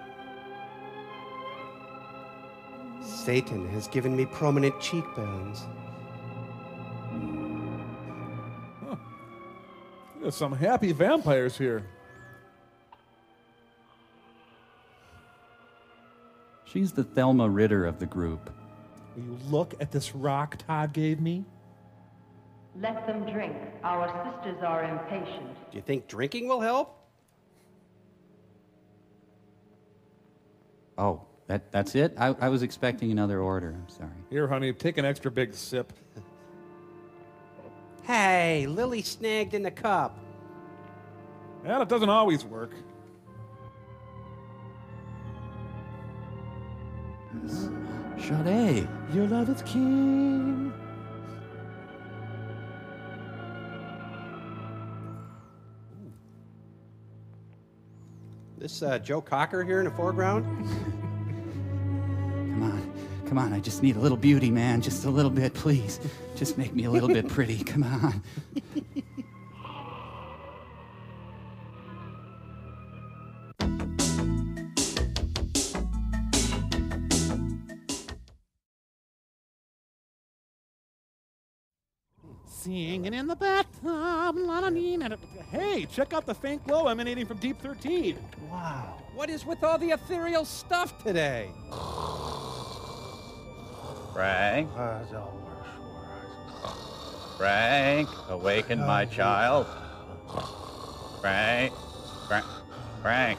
Satan has given me prominent cheekbones. Huh. There's some happy vampires here. She's the Thelma Ritter of the group. Will you look at this rock Todd gave me? Let them drink. Our sisters are impatient. Do you think drinking will help? Oh, that's it? I was expecting another order. I'm sorry. Here, honey, take an extra big sip. Hey, Lily snagged in the cup. Well, it doesn't always work. Sade. Your love is king. This Joe Cocker here in the foreground? Come on, I just need a little beauty, man. Just a little bit, please. Just make me a little bit pretty. Come on. Singing in the bathtub. Hey, check out the faint glow emanating from Deep 13. Wow. What is with all the ethereal stuff today? Frank? Frank, awaken my child. Frank? Frank?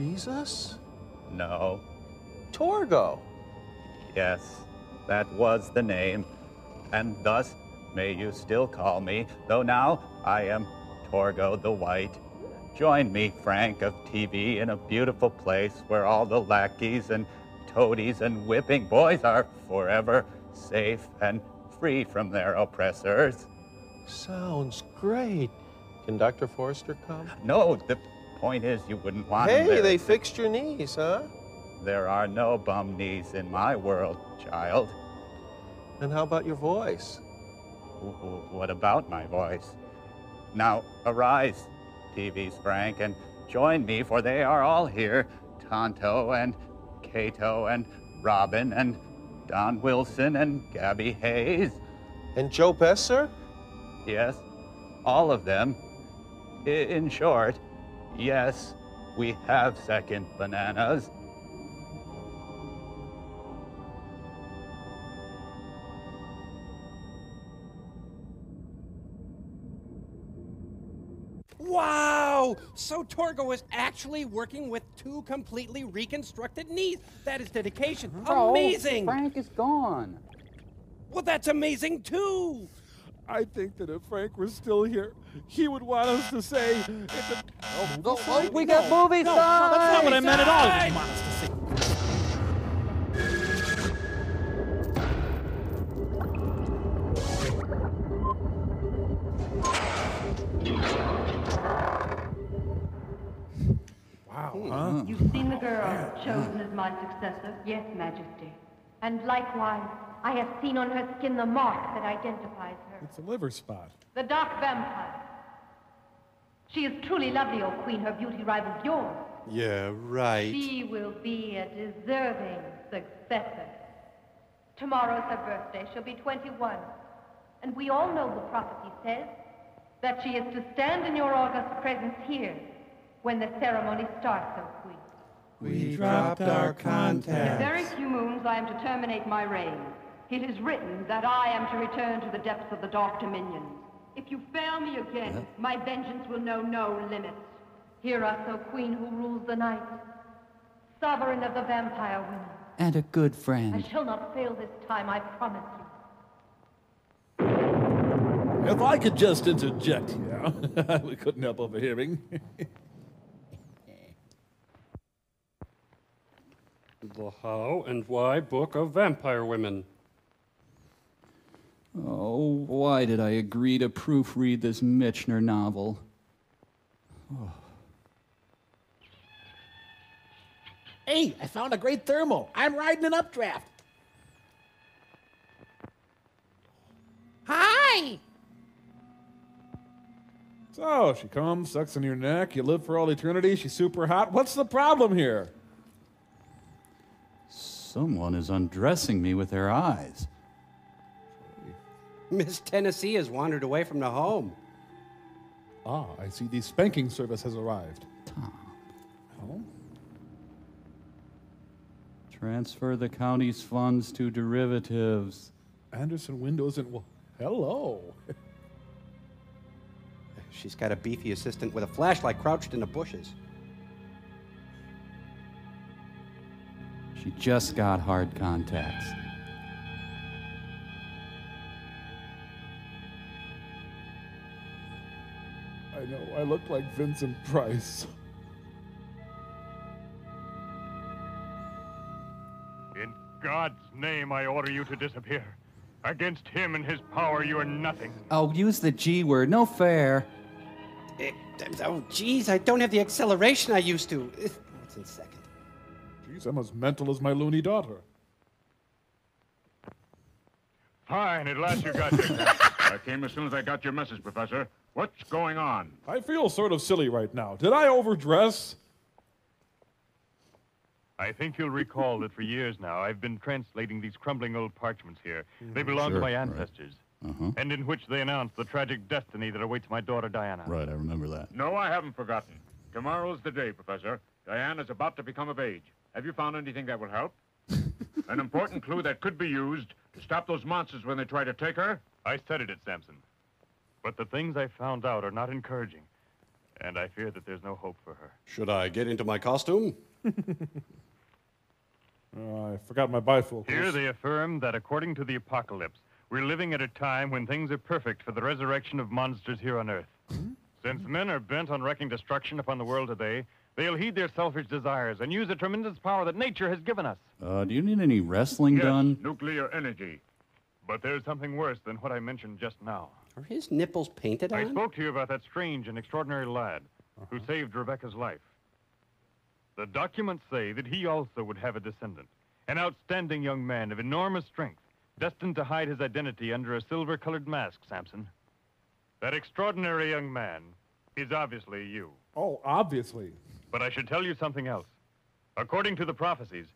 Jesus? No. Torgo. Yes, that was the name, and thus may you still call me, though now I am Torgo the White. Join me, Frank of TV, in a beautiful place where all the lackeys and toadies and whipping boys are forever safe and free from their oppressors. Sounds great. Can Dr. Forrester come? No, the point is you wouldn't want him Hey, there. they fixed your knees, huh? There are no bum knees in my world, child. And how about your voice? What about my voice? Now, arise, TV's Frank, and join me, for they are all here. Tonto and Cato and Robin and Don Wilson and Gabby Hayes. And Joe Besser? Yes, all of them. In short, yes, we have second bananas. Wow! So Torgo is actually working with two completely reconstructed knees. That is dedication. Amazing! Frank is gone. Well, that's amazing too. I think that if Frank were still here, he would want us to say, we got movie No, signs! that's not what I meant at all. He didn't want us to say. Wow. You've seen the girl chosen as my successor? Yes, Majesty. And likewise, I have seen on her skin the mark that identifies her. It's a liver spot. The Dark Vampire. She is truly lovely, O Queen. Her beauty rivals yours. Yeah, right. She will be a deserving successor. Tomorrow's her birthday. She'll be 21. And we all know the prophecy says that she is to stand in your august presence here when the ceremony starts, O Queen. We dropped our In contacts. very few moons I am to terminate my reign. It is written that I am to return to the depths of the Dark Dominions. If you fail me again, my vengeance will know no limits. Hear us, O Queen who rules the night, sovereign of the vampire women. And a good I friend. shall not fail this time, I promise you. If I could just interject here, we couldn't help overhearing. The How and Why Book of Vampire Women. Oh, why did I agree to proofread this Michener novel? Oh. Hey, I found a great thermal. I'm riding an updraft. Hi! So, she comes, sucks on your neck, you live for all eternity, she's super hot. What's the problem here? Someone is undressing me with their eyes. Miss Tennessee has wandered away from the home. Ah, I see the spanking service has arrived. Oh? Transfer the county's funds to derivatives. Anderson Windows and... hello. She's got a beefy assistant with a flashlight crouched in the bushes. She just got hard contacts. I know, I look like Vincent Price. In God's name, I order you to disappear. Against him and his power, you are nothing. Oh, use the G word. No fair. Oh, geez, I don't have the acceleration I used to. What's in second? Geez, I'm as mental as my loony daughter. Fine, at last you got this. I came as soon as I got your message, Professor. What's going on? I feel sort of silly right now. Did I overdress? I think you'll recall that for years now, I've been translating these crumbling old parchments here. They belong to my ancestors. Uh-huh. And in which they announce the tragic destiny that awaits my daughter, Diana. Right, I remember that. No, I haven't forgotten. Tomorrow's the day, Professor. Diana's about to become of age. Have you found anything that will help? An important clue that could be used to stop those monsters when they try to take her? I studied it, Samson. But the things I found out are not encouraging. And I fear that there's no hope for her. Should I get into my costume? I forgot my bifocals. Here they affirm that according to the apocalypse, we're living at a time when things are perfect for the resurrection of monsters here on Earth. Since men are bent on wreaking destruction upon the world today, they'll heed their selfish desires and use the tremendous power that nature has given us. Do you need any wrestling done? Nuclear energy. But there's something worse than what I mentioned just now. Are his nipples painted on? I spoke to you about that strange and extraordinary lad who saved Rebecca's life. The documents say that he also would have a descendant, an outstanding young man of enormous strength, destined to hide his identity under a silver-colored mask, Samson. That extraordinary young man is obviously you. Oh, obviously. But I should tell you something else. According to the prophecies,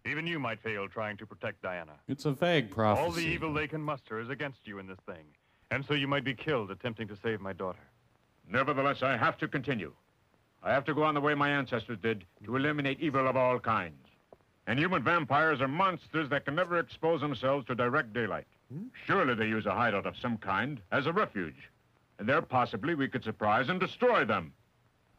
even you might fail trying to protect Diana. It's a vague prophecy. All the evil they can muster is against you in this thing, and so you might be killed attempting to save my daughter. Nevertheless, I have to continue. I have to go on the way my ancestors did to eliminate evil of all kinds. And human vampires are monsters that can never expose themselves to direct daylight. Surely they use a hideout of some kind as a refuge. And there possibly we could surprise and destroy them.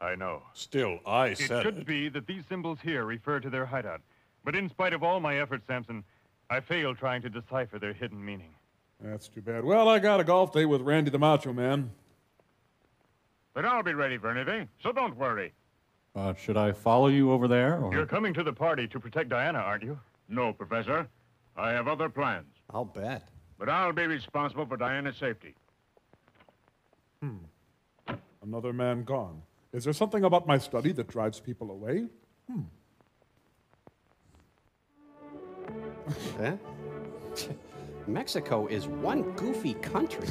I know. Still, I It said should be that these symbols here refer to their hideout. But in spite of all my efforts, Samson, I failed trying to decipher their hidden meaning. That's too bad. Well, I got a golf date with Randy the Macho Man. But I'll be ready for anything, so don't worry. Should I follow you over there? Or? You're coming to the party to protect Diana, aren't you? No, Professor. I have other plans. I'll bet. But I'll be responsible for Diana's safety. Another man gone. Is there something about my study that drives people away? Huh? Mexico is one goofy country.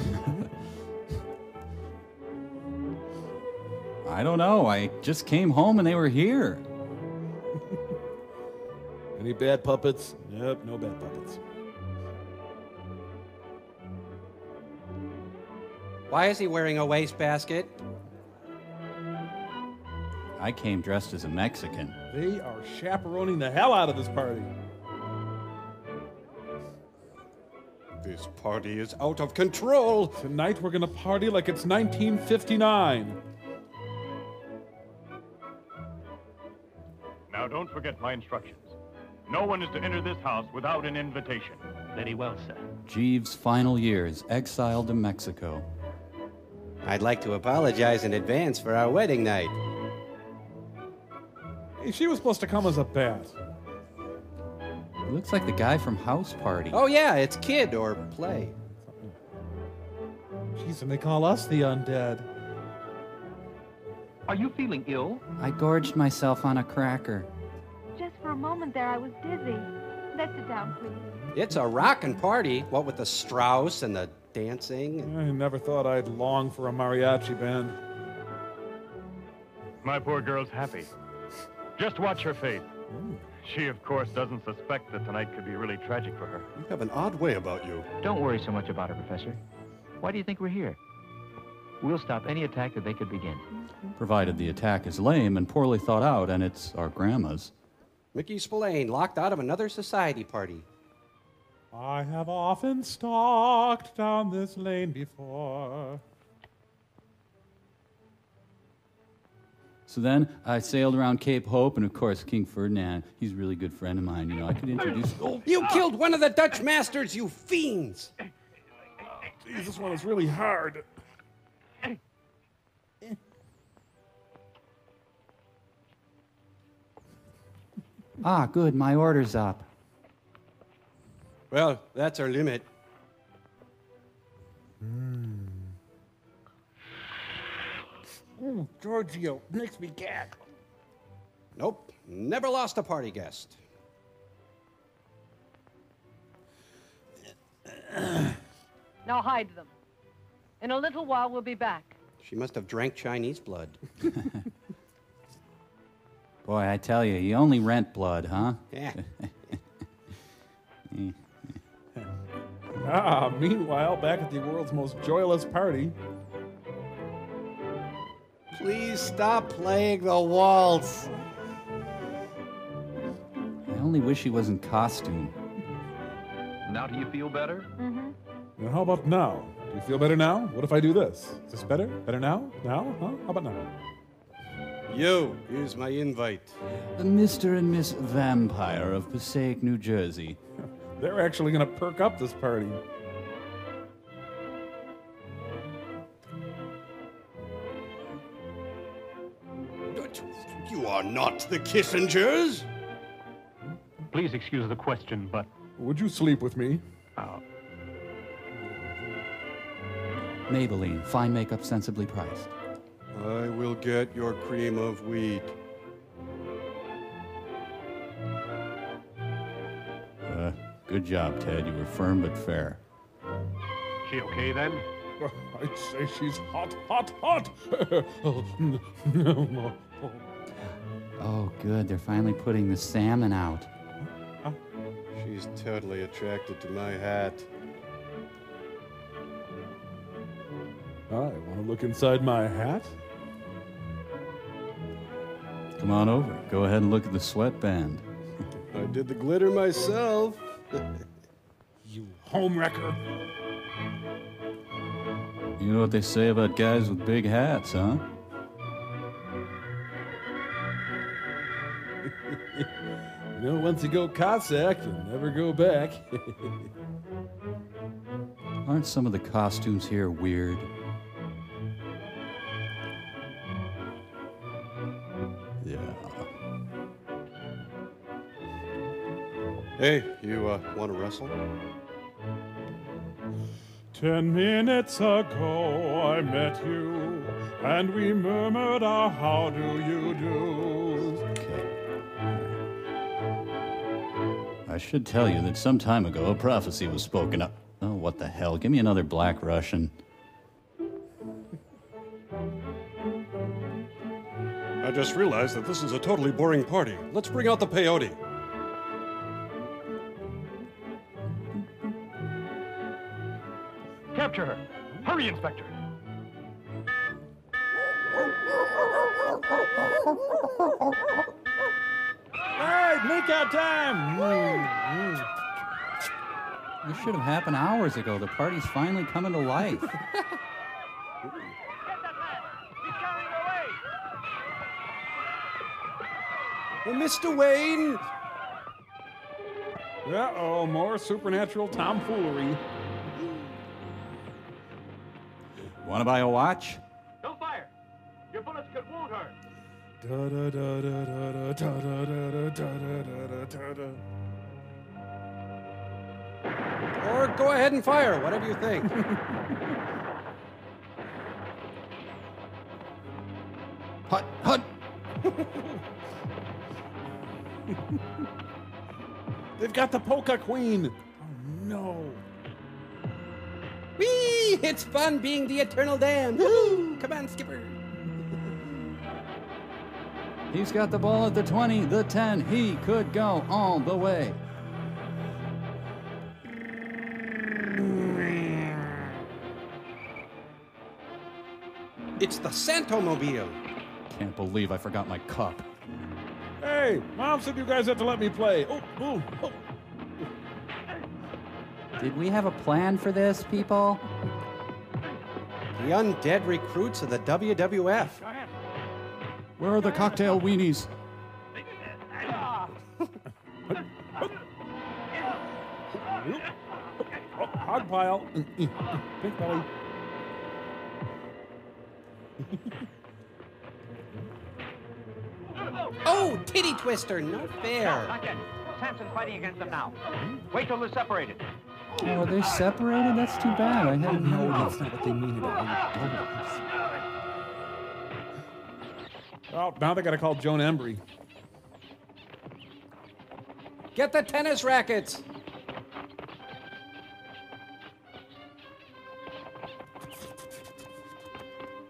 I don't know. I just came home and they were here. Any bad puppets? Yep, no bad puppets. Why is he wearing a wastebasket? I came dressed as a Mexican. They are chaperoning the hell out of this party. This party is out of control. Tonight we're gonna party like it's 1959. Now, don't forget my instructions. No one is to enter this house without an invitation. Very well, sir. Jeeves' final years, exiled to Mexico. I'd like to apologize in advance for our wedding night. Hey, she was supposed to come as a bat. He looks like the guy from House Party. Oh, yeah, it's Kid or Play. Jeez, and they call us the undead. Are you feeling ill? I gorged myself on a cracker. Just for a moment there, I was dizzy. Let's sit down, please. It's a rockin' party, what with the Strauss and the dancing. I never thought I'd long for a mariachi band. My poor girl's happy. Just watch her face. She, of course, doesn't suspect that tonight could be really tragic for her. You have an odd way about you. Don't worry so much about her, Professor. Why do you think we're here? We'll stop any attack that they could begin. Provided the attack is lame and poorly thought out, and it's our grandma's. Mickey Spillane locked out of another society party. I have often stalked down this lane before. So then I sailed around Cape Hope, and of course, King Ferdinand, he's a really good friend of mine. You know, I could introduce... Oh, you killed one of the Dutch masters, you fiends! Jeez, this one is really hard. Ah, good, my order's up. Well, that's our limit. Giorgio, makes me gag. Nope, never lost a party guest. Now hide them. In a little while, we'll be back. She must have drank Chinese blood. Boy, I tell you, you only rent blood, huh? Yeah. Meanwhile, back at the world's most joyless party. Please stop playing the waltz. I only wish he wasn't costume. Now do you feel better? Now, how about now? Do You feel better now? What if I do this? Is this better? Better now? Now? Huh? How about now? Yo, here's my invite. Mr. and Miss Vampire of Passaic, New Jersey. They're actually going to perk up this party. You are not the Kissingers. Please excuse the question, but... Would you sleep with me? Maybelline, fine makeup sensibly priced. I will get your cream of wheat. Good job, Ted. You were firm but fair. She okay then? I'd say she's hot, hot, hot. Oh, good. They're finally putting the salmon out. She's totally attracted to my hat. I want to look inside my hat. Come on over. Go ahead and look at the sweatband. I did the glitter myself. You homewrecker. You know what they say about guys with big hats, huh? You know, once you go Cossack, you never go back. Aren't some of the costumes here weird? Yeah. Hey, you want to wrestle? 10 minutes ago I met you, and we murmured our how do you do. I should tell you that some time ago a prophecy was spoken up. Oh, what the hell? Give me another Black Russian. I just realized that this is a totally boring party. Let's bring out the peyote. Capture her. Hurry, Inspector. All right, make out time. This should have happened hours ago. The party's finally coming to life. Mr. Wayne! Uh-oh, more supernatural tomfoolery. Want to buy a watch? Don't fire. Your bullets could wound her. Or go ahead and fire, whatever you think. Hut, hut! They've got the polka queen. Oh, no. Whee! It's fun being the eternal damned. Woo! Come on, Skipper. He's got the ball at the 20, the 10. He could go all the way. It's the Santomobile. Can't believe I forgot my cup. Hey, Mom said you guys have to let me play. Oh, oh, oh. Did we have a plan for this, people? The undead recruits of the WWF. Where are the cocktail weenies? Hog pile. Pink belly. Oh, titty twister, no fair. Not yet. Samson's fighting against them now. Wait till they're separated. Oh, are they separated? That's too bad. I hadn't known. That's not what they mean at all. Oh, now they got to call Joan Embry. Get the tennis rackets.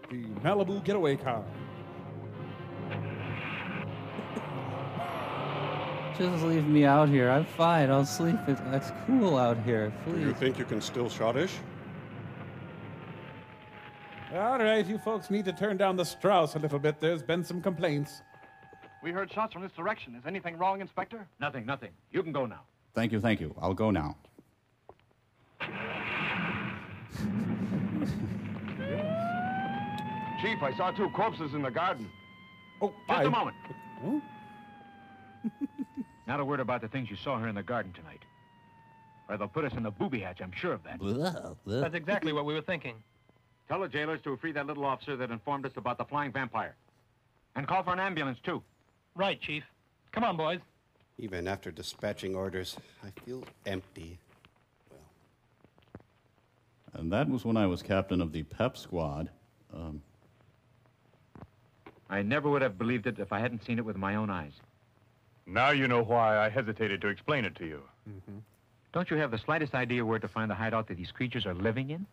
The Malibu getaway car. Just leave me out here. I'm fine. I'll sleep. It's cool out here. Please. Do you think you can still shottish? All right, you folks need to turn down the Strauss a little bit. There's been some complaints. We heard shots from this direction. Is anything wrong, Inspector? Nothing, nothing. You can go now. Thank you, thank you. I'll go now. Chief, I saw 2 corpses in the garden. Oh, Just a moment. Oh? Not a word about the things you saw here in the garden tonight. Or they'll put us in the booby hatch, I'm sure of that. That's exactly what we were thinking. Tell the jailers to free that little officer that informed us about the flying vampire. And call for an ambulance, too. Right, Chief. Come on, boys. Even after dispatching orders, I feel empty. And that was when I was captain of the PEP squad. I never would have believed it if I hadn't seen it with my own eyes. Now you know why I hesitated to explain it to you. Don't you have the slightest idea where to find the hideout that these creatures are living in?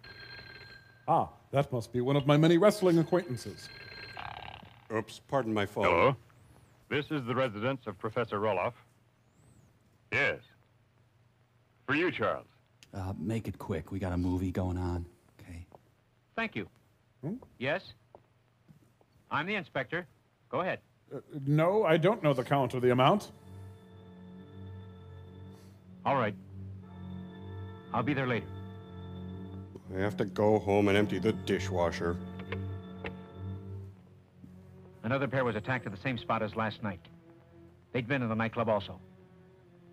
Ah, that must be one of my many wrestling acquaintances. Oops, pardon my phone. Hello? This is the residence of Professor Roloff. Yes. For you, Charles. Make it quick. We got a movie going on. Okay. Thank you. Yes? I'm the inspector. Go ahead. No, I don't know the count of the amount. All right. I'll be there later. I have to go home and empty the dishwasher. Another pair was attacked at the same spot as last night. They'd been in the nightclub also.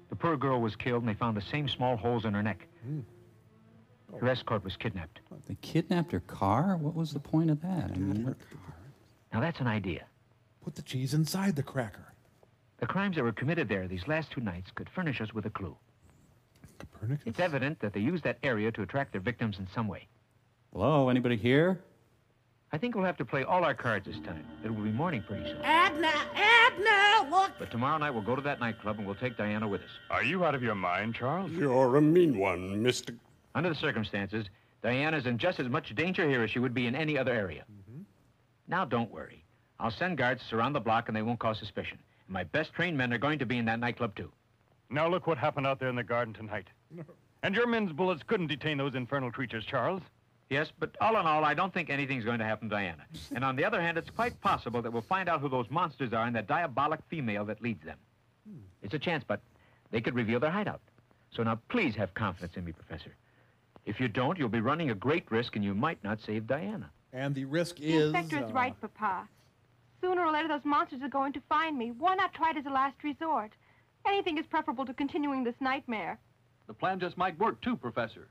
The poor girl was killed, and they found the same small holes in her neck. Her escort was kidnapped. They kidnapped her car? What was the point of that? I mean, Now, that's an idea. Put the cheese inside the cracker. The crimes that were committed there these last 2 nights could furnish us with a clue. Copernicus? It's evident that they used that area to attract their victims in some way. Hello, anybody here? I think we'll have to play all our cards this time. It will be morning pretty soon. Edna, look! But tomorrow night we'll go to that nightclub and we'll take Diana with us. Are you out of your mind, Charles? You're a mean one, Mr. Under the circumstances, Diana's in just as much danger here as she would be in any other area. Now, don't worry. I'll send guards to surround the block and they won't cause suspicion. And my best trained men are going to be in that nightclub, too. Now look what happened out there in the garden tonight. And your men's bullets couldn't detain those infernal creatures, Charles. Yes, but all in all, I don't think anything's going to happen to Diana. And on the other hand, it's quite possible that we'll find out who those monsters are and that diabolic female that leads them. It's a chance, but they could reveal their hideout. So now please have confidence in me, Professor. If you don't, you'll be running a great risk and you might not save Diana. And the risk The is... inspector is right, Papa. Sooner or later, those monsters are going to find me. Why not try it as a last resort? Anything is preferable to continuing this nightmare. The plan just might work, too, Professor.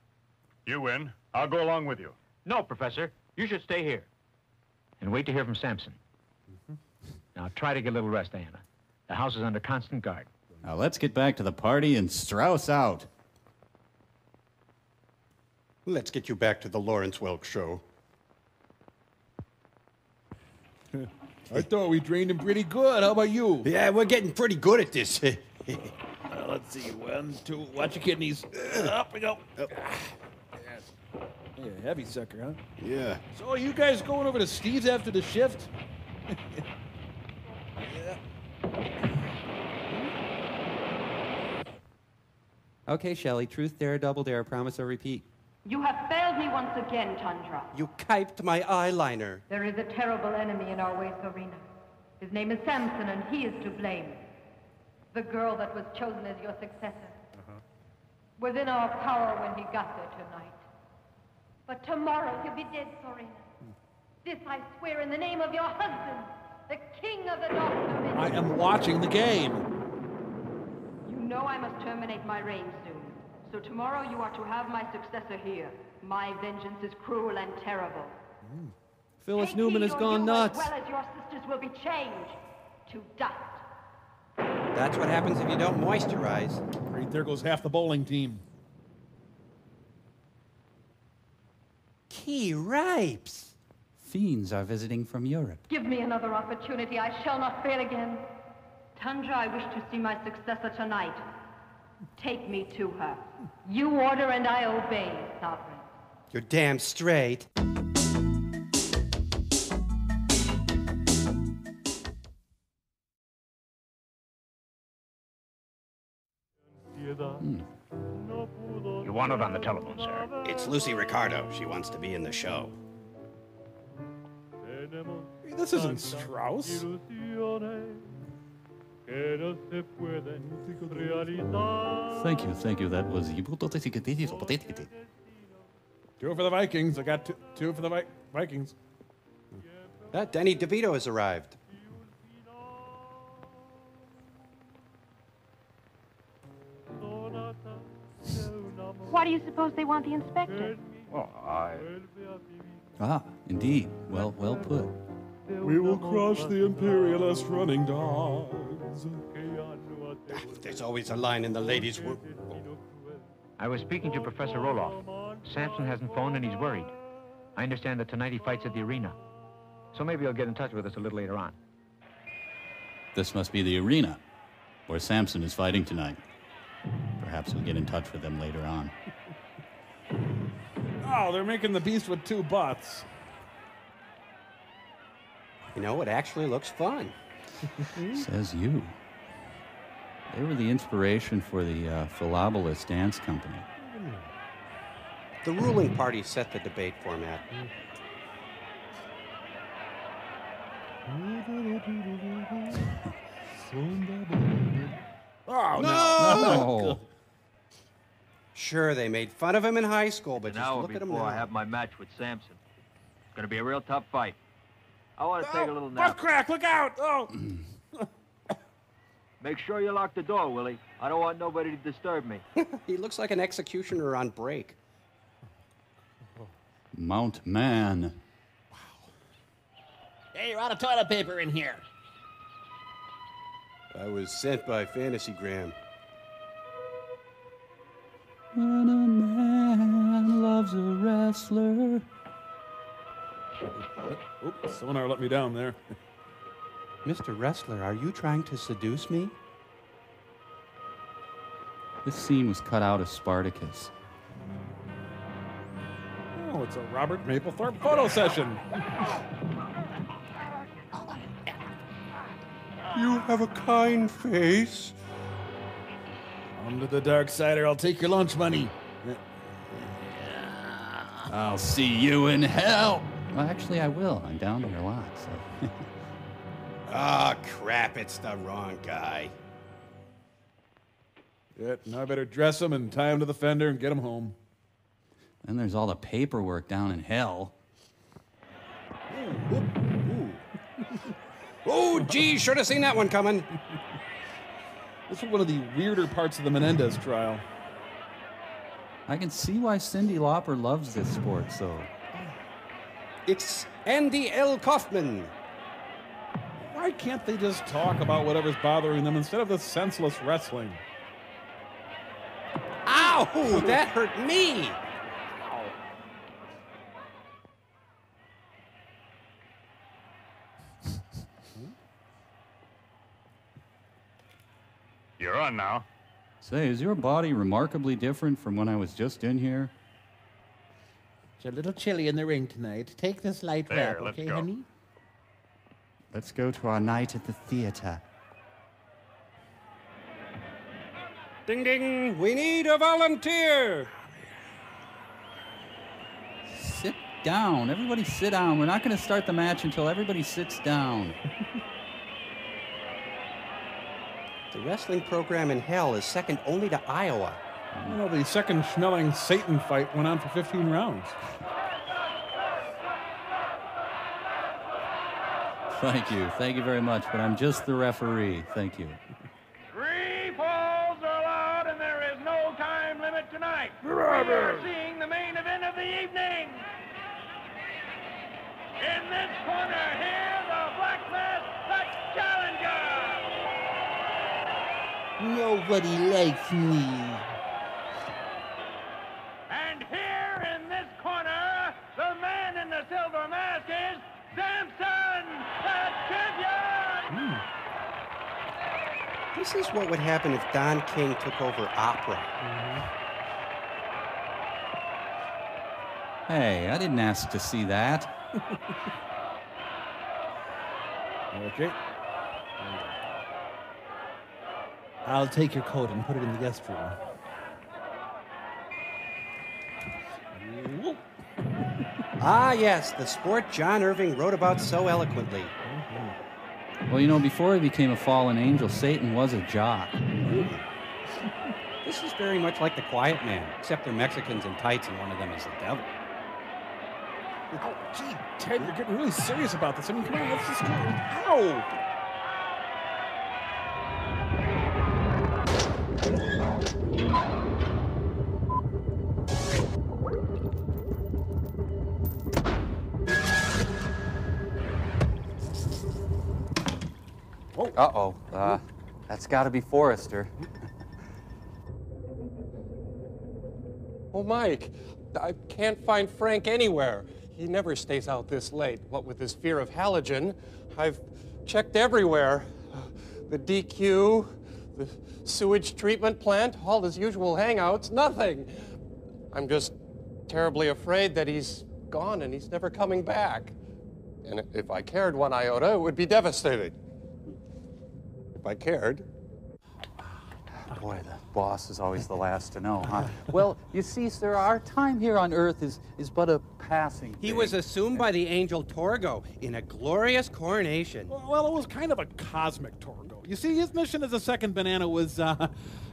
You win. I'll go along with you. No, Professor. You should stay here. And wait to hear from Samson. Now try to get a little rest, Diana. The house is under constant guard. Now let's get back to the party and Strauss out. Let's get you back to the Lawrence Welk show. I thought we trained him pretty good. How about you? Yeah, we're getting pretty good at this. Let's see. 1, 2. Watch your kidneys. Up we go. Yes. Yeah, heavy sucker, huh? Yeah. So are you guys going over to Steve's after the shift? Okay, Shelley, truth dare, double dare, promise or repeat. You have failed me once again, Tundra. You kiped my eyeliner. There is a terrible enemy in our waste arena. His name is Samson, and he is to blame. The girl that was chosen as your successor. Was in our power when he got there tonight. But tomorrow he'll be dead, Sorina. This I swear in the name of your husband, the king of the North. I am watching the game. You know I must terminate my reign soon. So tomorrow you are to have my successor here. My vengeance is cruel and terrible. Phyllis Take Newman heed, has or gone you, nuts. As well as your sisters will be changed to dust. That's what happens if you don't moisturize. Great, there goes half the bowling team. Key ripes. Fiends are visiting from Europe. Give me another opportunity. I shall not fail again. Tundra, I wish to see my successor tonight. Take me to her. You order and I obey, Sovereign. You're damn straight. You want it on the telephone, sir. It's Lucy Ricardo. She wants to be in the show. Hey, this isn't Strauss. Thank you. That was... Two for the Vikings. I got two for the Vikings. Danny DeVito has arrived. Why do you suppose they want the inspector? Well, Ah, indeed. Well put. We will crush the imperialist running dogs. There's always a line in the ladies' room. I was speaking to Professor Roloff. Sampson hasn't phoned and he's worried. I understand that tonight he fights at the arena. So maybe he'll get in touch with us a little later on. This must be the arena where Samson is fighting tonight. Perhaps we'll get in touch with them later on. Oh, they're making the beast with two butts. You know, it actually looks fun. Says you. They were the inspiration for the Philobolus Dance Company. The ruling party set the debate format. Oh, no! Sure, they made fun of him in high school, but An just hour look at him before now. I have my match with Samson. It's going to be a real tough fight. I want to take a little Butt nap. crack, look out! Oh! Make sure you lock the door, Willie. I don't want nobody to disturb me. He looks like an executioner on break. Mount Man. Hey, you're out of toilet paper in here. I was sent by Fantasygram. When a man loves a wrestler. Oops, sonar let me down there. Mr. Wrestler, are you trying to seduce me? This scene was cut out of Spartacus. Oh, it's a Robert Mapplethorpe photo session. You have a kind face. Come to the dark side or I'll take your lunch money. I'll see you in hell. Well, actually, I will. I'm down there a lot, so. Ah, crap, it's the wrong guy. Yeah, now I better dress him and tie him to the fender and get him home. Then there's all the paperwork down in hell. Oh, gee, should have seen that one coming. This is one of the weirder parts of the Menendez trial. I can see why Cyndi Lauper loves this sport so. It's Andy L. Kaufman. Why can't they just talk about whatever's bothering them instead of this senseless wrestling? Ow! That hurt me! You're on now. Say, is your body remarkably different from when I was just in here? It's a little chilly in the ring tonight. Take this light There, wrap, let's okay, go. honey? Let's go to our night at the theater. Ding ding, we need a volunteer. Sit down. Everybody sit down. We're not going to start the match until everybody sits down. The wrestling program in hell is second only to Iowa. Well, the second Schmeling Satan fight went on for 15 rounds. Thank you very much, but I'm just the referee. Thank you. 3 falls are allowed, and there is no time limit tonight. We are seeing the main event of the evening. In this corner here, the Black Mass, the challenger. Nobody likes me. And here in this corner, the man in the silver mask is Samson, the champion. This is what would happen if Don King took over opera. Hey, I didn't ask to see that. Okay. I'll take your coat and put it in the guest room. Ah, yes, the sport John Irving wrote about so eloquently. Well, you know, before he became a fallen angel, Satan was a jock. This is very much like The Quiet Man, except they're Mexicans in tights and one of them is the devil. Oh, gee, Ted, you're getting really serious about this. I mean, come on, let's just go. Ow! Uh-oh. That's got to be Forrester. Oh, Mike, I can't find Frank anywhere. He never stays out this late. What with his fear of halogen, I've checked everywhere. The DQ, the sewage treatment plant, all his usual hangouts, nothing. I'm just terribly afraid that he's gone and he's never coming back. And if I cared one iota, it would be devastating. If I cared. Boy, the boss is always the last to know, huh? Well, you see, sir, our time here on Earth is but a passing He thing. was assumed by the angel Torgo in a glorious coronation. Well, it was kind of a cosmic Torgo. You see, his mission as a second banana was,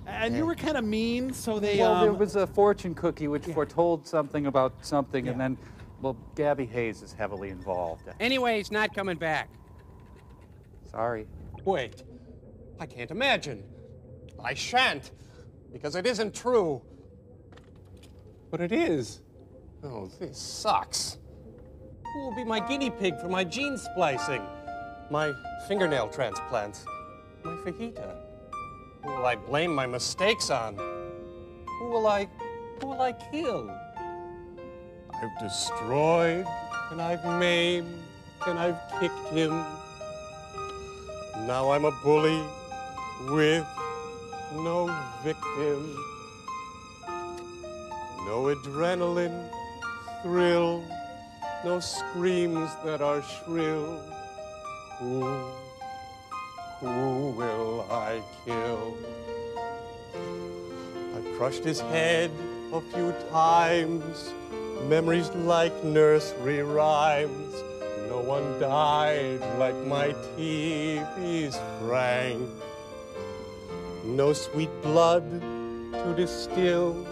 and you were kind of mean, so they, Well, there was a fortune cookie which foretold something about something, and then, well, Gabby Hayes is heavily involved. Anyway, he's not coming back. Sorry. Wait, I can't imagine. I shan't, because it isn't true. But it is. Oh, this sucks. Who will be my guinea pig for my gene splicing? My fingernail transplants? My fajita? Who will I blame my mistakes on? Who will I kill? I've destroyed, and I've maimed, and I've kicked him. Now I'm a bully with no victim, no adrenaline thrill, no screams that are shrill. Who will I kill? I've crushed his head a few times, memories like nursery rhymes. No one died like my TV's Frank. No sweet blood to distill,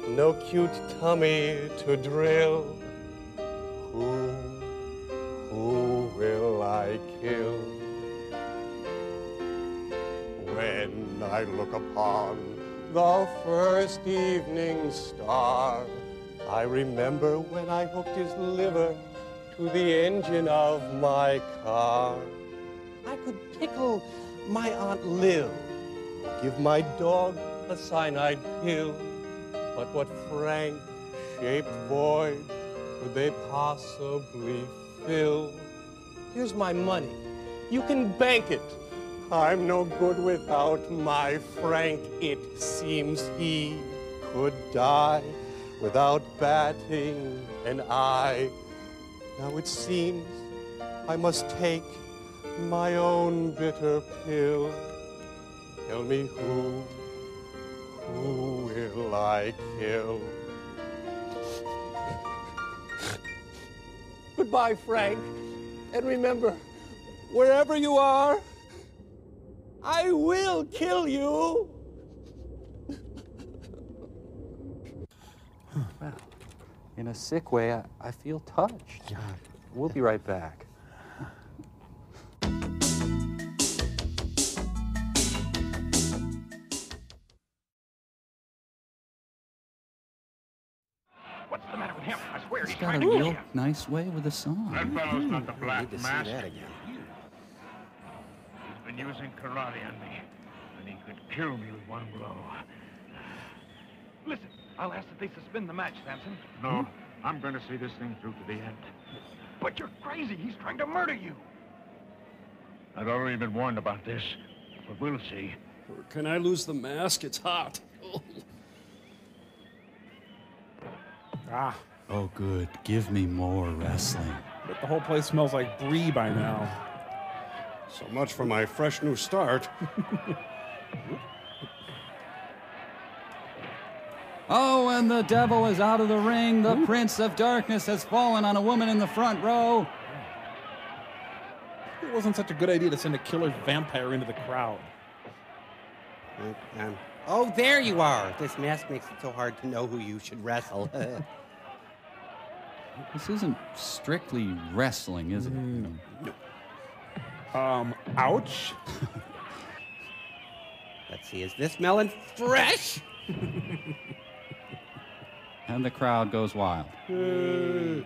no cute tummy to drill. Who will I kill? When I look upon the first evening star, I remember when I hooked his liver to the engine of my car. I could pickle my Aunt Lil, give my dog a cyanide pill, but what Frank-shaped void could they possibly fill? Here's my money. You can bank it. I'm no good without my Frank. It seems he could die without batting an eye. Now it seems I must take my own bitter pill. Tell me who will I kill? Goodbye, Frank. And remember, wherever you are, I will kill you. Well, in a sick way, I feel touched. Yeah. We'll be right back. What's the matter with him? I swear He's he's got trying a to kill real you. nice way with a song. That fellow's not the Black Need to see Mask. that again. He's been using karate on me, and he could kill me with one blow. Listen, I'll ask that they suspend the match, Samson. No, I'm going to see this thing through to the end. But you're crazy. He's trying to murder you. I've already been warned about this, but we'll see. Can I lose the mask? It's hot. Ah, Oh, good. Give me more wrestling. but the whole place smells like brie by now. So much for my fresh new start. Oh, and the devil is out of the ring. The Prince of Darkness has fallen on a woman in the front row. It wasn't such a good idea to send a killer vampire into the crowd. Oh, there you are. This mask makes it so hard to know who you should wrestle. This isn't strictly wrestling, is it? Ouch. Let's see, is this melon fresh? And the crowd goes wild. I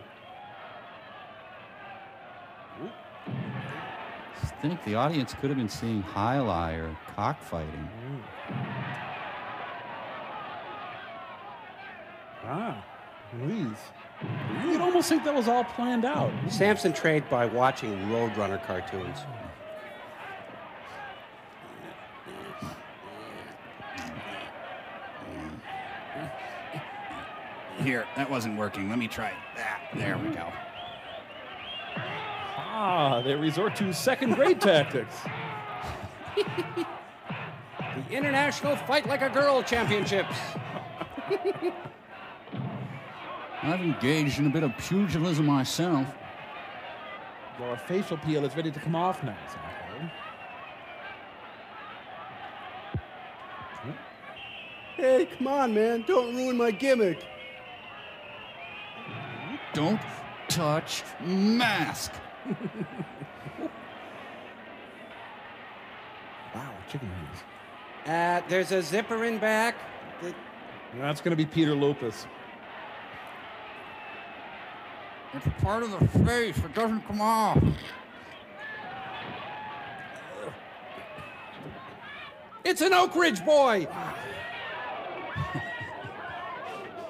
think the audience could have been seeing highlight or cockfighting. Please. You'd almost think that was all planned out. Samson trained by watching Roadrunner cartoons. Here, that wasn't working. Let me try that. There we go. They resort to second-grade tactics. The International Fight Like a Girl Championships. I've engaged in a bit of pugilism myself. Your facial peel is ready to come off now, Hey, come on, man. Don't ruin my gimmick. Don't touch mask. Wow, chicken wings. There's a zipper in back. That's going to be Peter Lupus. It's part of the face. It doesn't come off. It's an Oak Ridge boy.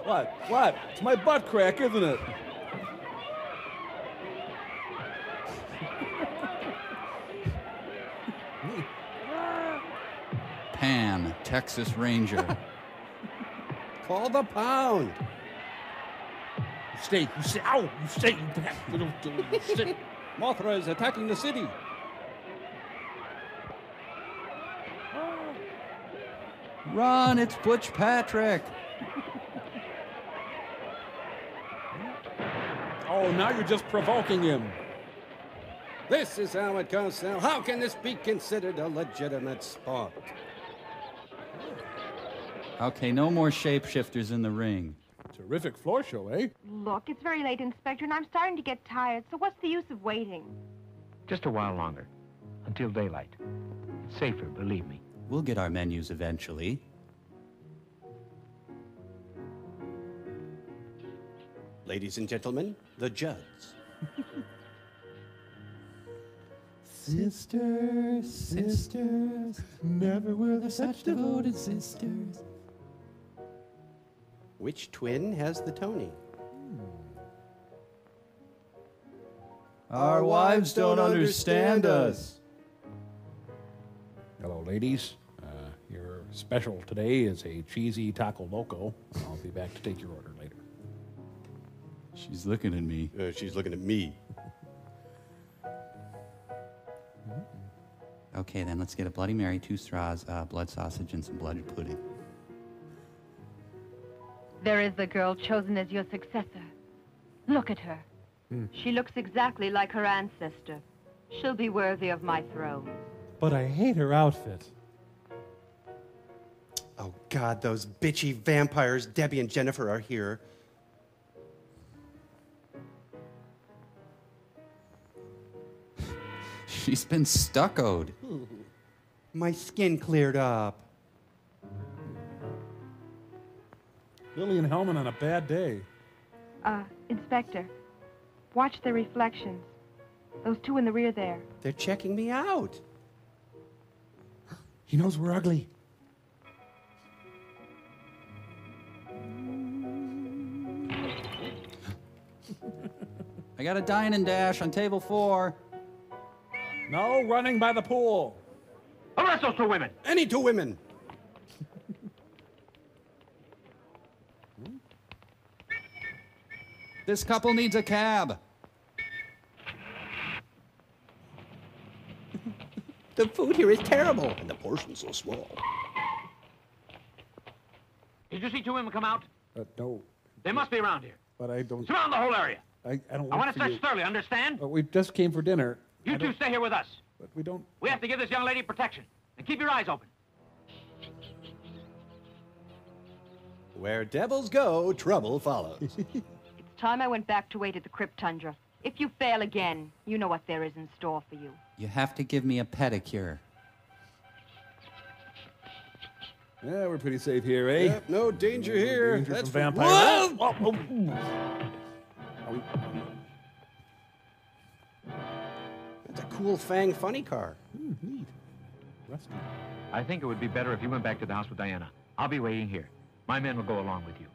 What? It's my butt crack, isn't it? Pan, Texas Ranger. Call the pound. Stay. Ow! You stay. Stay. Mothra is attacking the city. Run, it's Butch Patrick. Oh, now you're just provoking him. This is how it goes now. How can this be considered a legitimate sport? Okay, no more shapeshifters in the ring. Terrific floor show, eh? Look, it's very late, Inspector, and I'm starting to get tired, so what's the use of waiting? Just a while longer. Until daylight. It's safer, believe me. We'll get our menus eventually. Ladies and gentlemen, the Judds. Sisters, sisters, never were there such devoted sisters. Which twin has the Tony? Our wives don't understand us. Hello, ladies. Your special today is a cheesy taco loco. I'll be back to take your order later. She's looking at me. She's looking at me. Okay, then let's get a Bloody Mary, 2 straws, blood sausage, and some blood pudding. There is the girl chosen as your successor. Look at her. She looks exactly like her ancestor. She'll be worthy of my throne. But I hate her outfit. Oh, God, those bitchy vampires, Debbie and Jennifer, are here. She's been stuccoed. My skin cleared up. Lillian Hellman on a bad day. Inspector, watch their reflections. Those two in the rear there. They're checking me out. He knows we're ugly. I got a dine and dash on table 4. No running by the pool. Arrest those 2 women. Any 2 women. This couple needs a cab. The food here is terrible, and the portion's so small. Did you see 2 women come out? No. They must be around here. But I don't... Surround the whole area. I don't I want for to you. search thoroughly, understand? But we just came for dinner. You 2 stay here with us. But we don't... We have to give this young lady protection. And keep your eyes open. Where devils go, trouble follows. It's time I went back to wait at the Crypt Tundra. If you fail again, you know what there is in store for you. You have to give me a pedicure. Yeah, we're pretty safe here, eh? Yep, no danger here. Danger That's from for vampires. Whoa! That's a cool Fang funny car. Neat. Rusty. I think it would be better if you went back to the house with Diana. I'll be waiting here. My men will go along with you.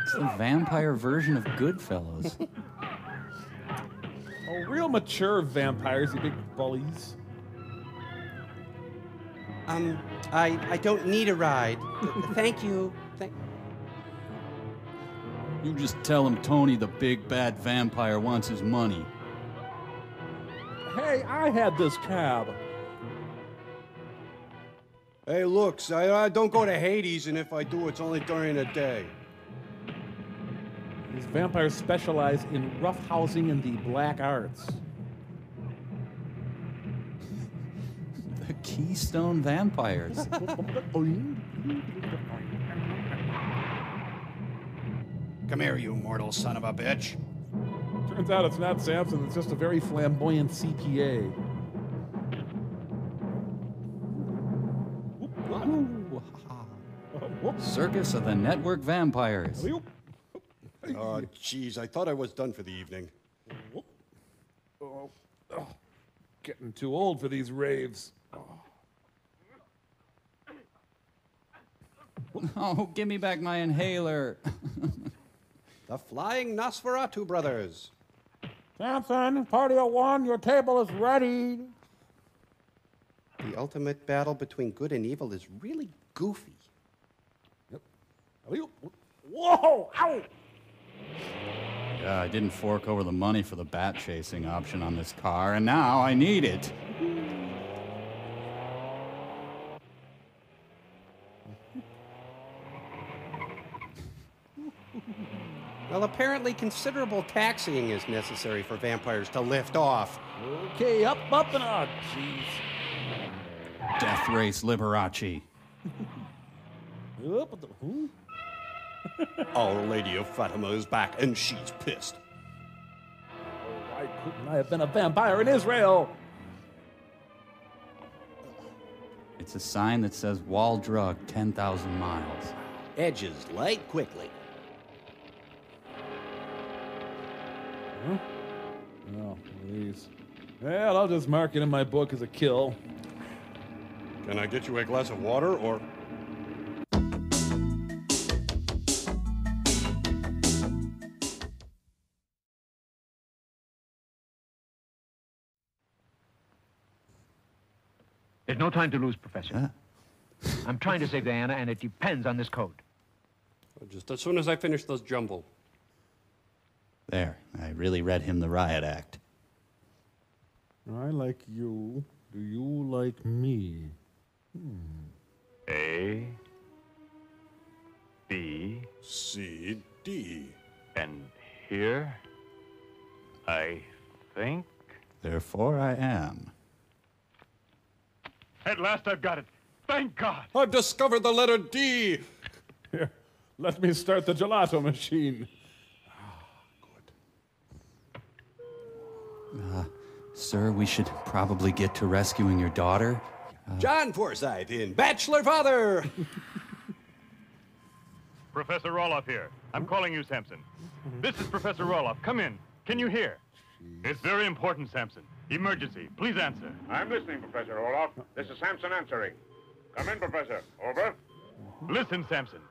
It's the vampire version of Goodfellas. Oh, real mature vampires, you big bullies. I don't need a ride. Thank you. You just tell him Tony, the big bad vampire, wants his money. Hey, I had this cab. Hey, look, I don't go to Hades, and if I do, it's only during the day. These vampires specialize in roughhousing and the black arts. The Keystone Vampires. Come here, you mortal son of a bitch. Turns out it's not Samson, it's just a very flamboyant CPA. Circus of the Network Vampires. Oh, jeez, I thought I was done for the evening. Getting too old for these raves. Oh, give me back my inhaler. The Flying Nosferatu Brothers. Samson, party of one, your table is ready. The ultimate battle between good and evil is really goofy. Yep. Whoa! Ow! Yeah, I didn't fork over the money for the bat chasing option on this car, and now I need it. Well, apparently considerable taxiing is necessary for vampires to lift off. Okay, up, and up. Jeez. Death Race Liberace. Our Lady of Fatima is back, and she's pissed. Why couldn't I have been a vampire in Israel? It's a sign that says Wall Drug 10,000 miles. Edges light quickly. Huh? Oh, please. Well, I'll just mark it in my book as a kill. Can I get you a glass of water, or... There's no time to lose, Professor. I'm trying to save Diana, and it depends on this code. Just as soon as I finish those jumble. There, I really read him the riot act. I like you. Do you like me? A, B, C, D. And here, I think... Therefore I am. At last I've got it. Thank God. I've discovered the letter D. Here, let me start the gelato machine. Sir, we should probably get to rescuing your daughter. John Forsythe in Bachelor Father. Professor Roloff here. I'm calling you, Samson. This is Professor Roloff. Come in. Can you hear? It's very important, Samson. Emergency. Please answer. I'm listening, Professor Roloff. This is Samson answering. Come in, Professor. Over. Listen, Samson.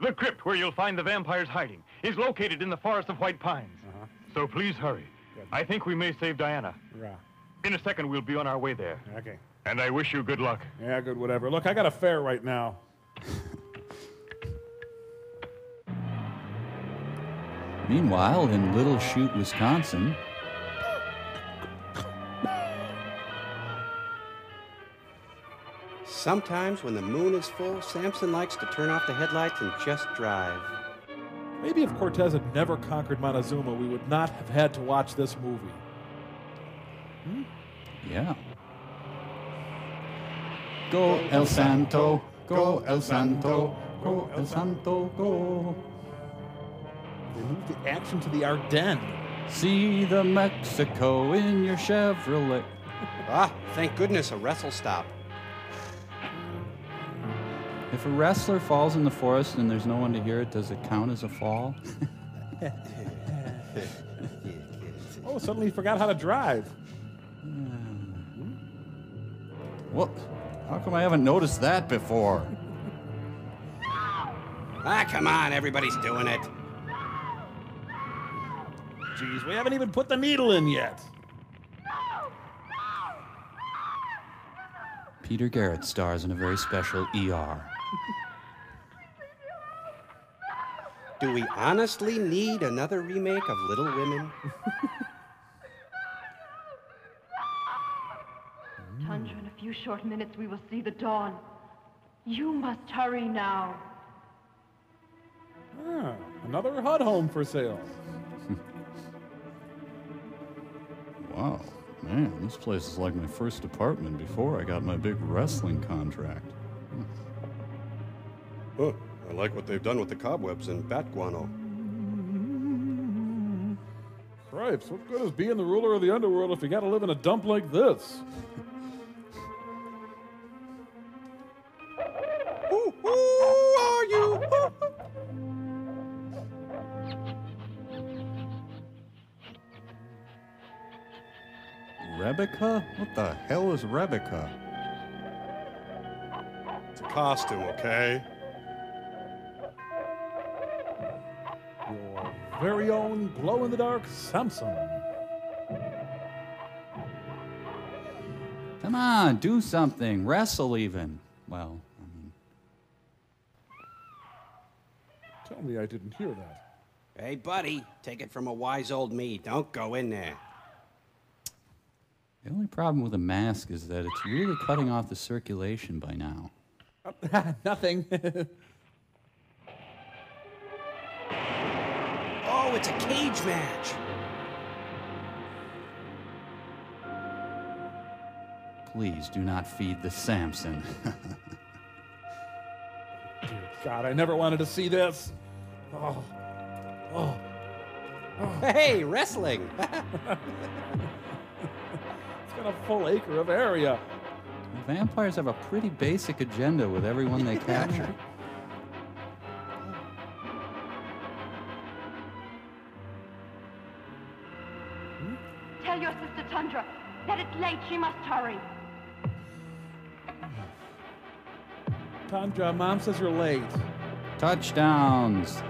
The crypt where you'll find the vampires hiding is located in the forest of White Pines. So please hurry. I think we may save Diana. Yeah. In a second, we'll be on our way there. Okay. And I wish you good luck. Yeah, good, whatever. Look, I got a fare right now. Meanwhile, in Little Chute, Wisconsin... Sometimes when the moon is full, Samson likes to turn off the headlights and just drive. Maybe if Cortez had never conquered Montezuma, we would not have had to watch this movie. Yeah. Go El Santo, go El Santo, go, El Santo, go. They moved the action to the Ardennes. See the Mexico in your Chevrolet. Ah, thank goodness, a wrestle stop. If a wrestler falls in the forest and there's no one to hear it, does it count as a fall? Oh, suddenly he forgot how to drive. What? How come I haven't noticed that before? Ah, come on, everybody's doing it. Jeez, we haven't even put the needle in yet. Peter Garrett stars in a very special ER. Do we honestly need another remake of Little Women? Tundra, in a few short minutes we will see the dawn. You must hurry now. Ah, another HUD home for sale. Wow, man, this place is like my first apartment before I got my big wrestling contract. Huh, I like what they've done with the cobwebs and bat guano. Cripes, what good is being the ruler of the underworld if you gotta live in a dump like this? Who are you? Rebecca? What the hell is Rebecca? It's a costume, okay? Your very own glow-in-the-dark Samson. Come on, do something. Wrestle even. Well, I mean... Tell me I didn't hear that. Hey, buddy, take it from a wise old me. Don't go in there. The only problem with a mask is that it's really cutting off the circulation by now. Nothing. Oh, it's a cage match. Please do not feed the Samson. Dear God, I never wanted to see this. Oh. Oh. Hey, wrestling. It's got a full acre of area. Vampires have a pretty basic agenda with everyone they capture. Tell your sister Tundra that it's late. She must hurry. Tundra, Mom says you're late. Touchdowns.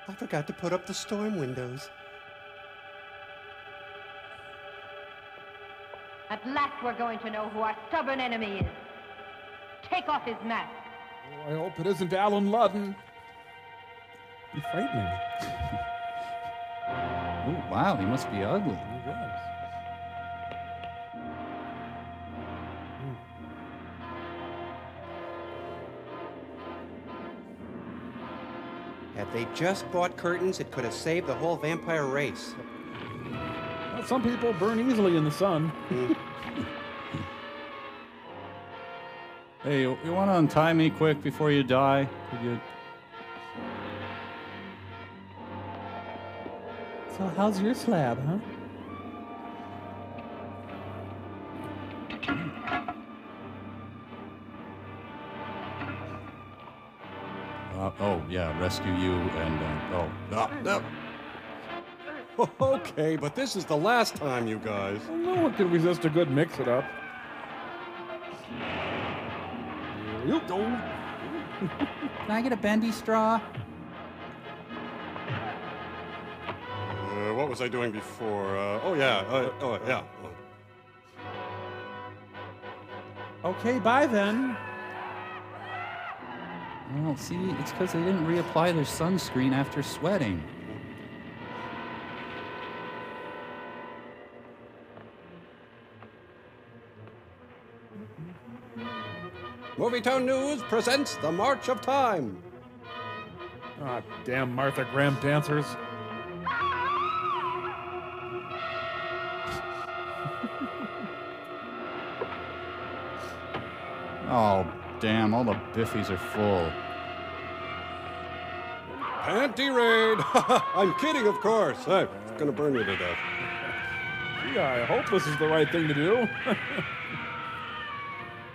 I forgot to put up the storm windows. At last we're going to know who our stubborn enemy is. Take off his mask. Oh, I hope it isn't Alan Ludden. You're frightening. Oh, wow, he must be ugly. Had they just bought curtains, it could have saved the whole vampire race. Well, some people burn easily in the sun. Hey, you want to untie me quick before you die? Could you? So how's your slab, huh? Oh, yeah, rescue you and, no. Okay, but this is the last time, you guys. Well, no one can resist a good mix-it-up. You go. Can I get a bendy straw? What was I doing before? Oh, yeah. Okay, bye then. Well, see, it's because they didn't reapply their sunscreen after sweating. Movietown News presents The March of Time. Ah, damn Martha Graham dancers. Oh, damn, all the biffies are full. Panty raid! I'm kidding, of course. Hey, it's gonna burn you to death. Yeah, I hope this is the right thing to do.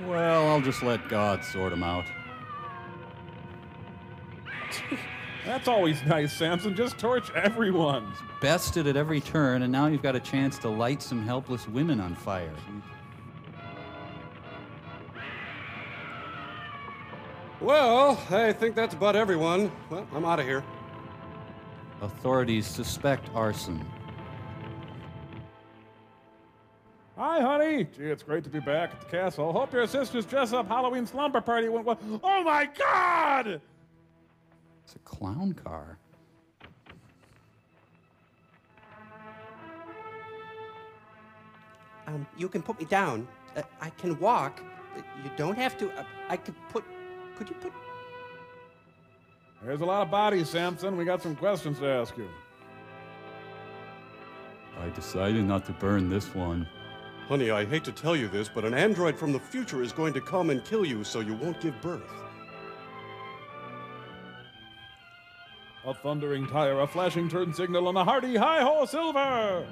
Well, I'll just let God sort them out. That's always nice, Samson. Just torch everyone. Bested at every turn, and now you've got a chance to light some helpless women on fire. Well, I think that's about everyone. Well, I'm out of here. Authorities suspect arson. Hi, honey. Gee, it's great to be back at the castle. Hope your sister's dress-up Halloween slumber party went well. Oh, my God! It's a clown car. You can put me down. I can walk. You don't have to. I could put... Could you put... There's a lot of bodies, Samson. We got some questions to ask you. I decided not to burn this one. Honey, I hate to tell you this, but an android from the future is going to come and kill you so you won't give birth. A thundering tire, a flashing turn signal, and a hearty hi-ho silver!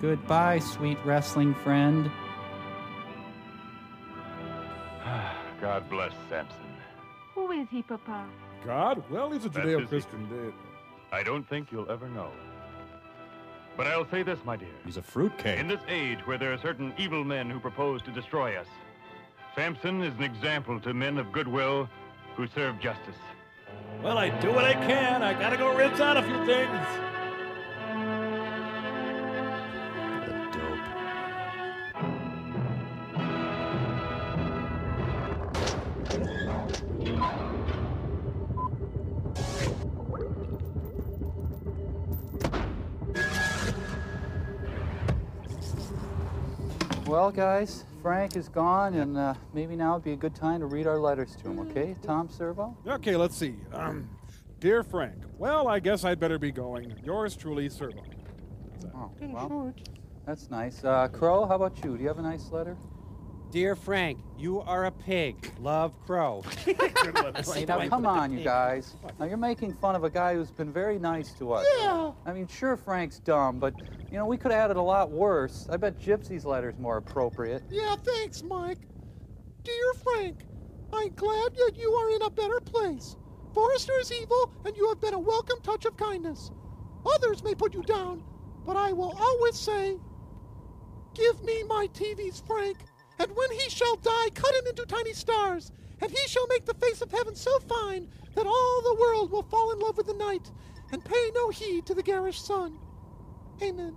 Goodbye, sweet wrestling friend. God bless Samson. Who is he, Papa? God? Well, he's a That's Judeo-Christian deity. I don't think you'll ever know. But I'll say this, my dear. He's a fruitcake. In this age where there are certain evil men who propose to destroy us, Samson is an example to men of goodwill who serve justice. Well, I do what I can. I gotta go rinse out a few things. Well, guys, Frank is gone, and maybe now would be a good time to read our letters to him, okay? Tom Servo? Okay, let's see. Dear Frank, well, I guess I'd better be going. Yours truly, Servo. Oh, well, that's nice. Crow, how about you? Do you have a nice letter? Dear Frank, you are a pig. Love, Crow. Hey, now, come on, you guys. Now, you're making fun of a guy who's been very nice to us. Yeah. I mean, sure, Frank's dumb, but, you know, we could have had it a lot worse. I bet Gypsy's letter's more appropriate. Yeah, thanks, Mike. Dear Frank, I'm glad that you are in a better place. Forrester is evil, and you have been a welcome touch of kindness. Others may put you down, but I will always say, give me my TVs, Frank. And when he shall die, cut him into tiny stars, and he shall make the face of heaven so fine that all the world will fall in love with the night and pay no heed to the garish sun. Amen.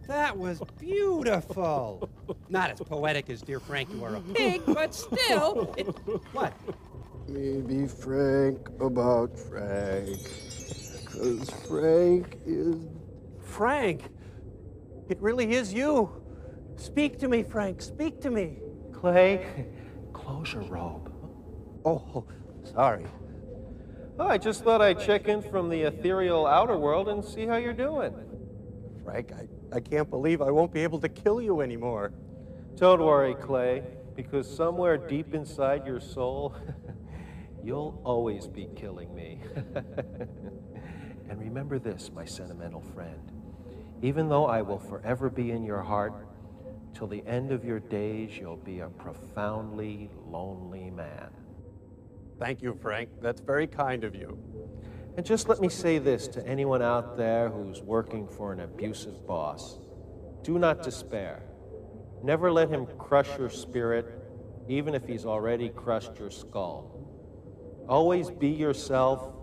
That was beautiful. Not as poetic as Dear Frank, you are a pig, but still. What? Maybe Frank about Frank. Because Frank is... Frank! It really is you. Speak to me, Frank. Speak to me. Clay, close your robe. Oh, sorry. Oh, I just thought I'd check in from the ethereal outer world and see how you're doing. Frank, I can't believe I won't be able to kill you anymore. Don't worry, Clay, because somewhere deep inside your soul, you'll always be killing me. And remember this, my sentimental friend. Even though I will forever be in your heart, till the end of your days, you'll be a profoundly lonely man. Thank you, Frank. That's very kind of you. And just let me say this to anyone out there who's working for an abusive boss. Do not despair. Never let him crush your spirit, even if he's already crushed your skull. Always be yourself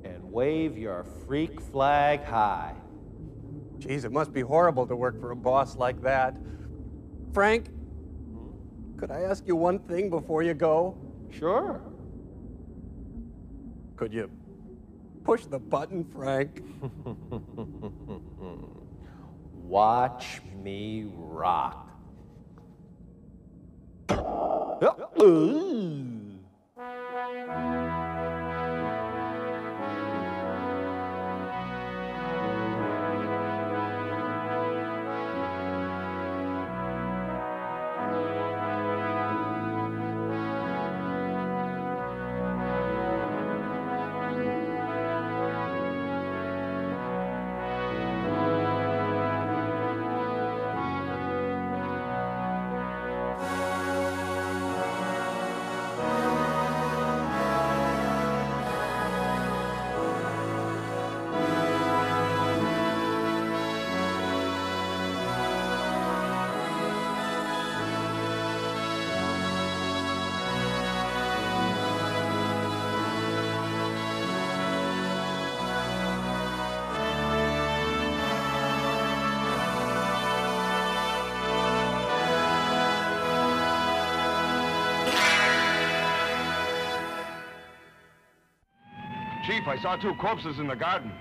and wave your freak flag high. Geez, it must be horrible to work for a boss like that. Frank, could I ask you one thing before you go? Sure. Could you push the button, Frank? Watch me rock. Chief, I saw two corpses in the garden.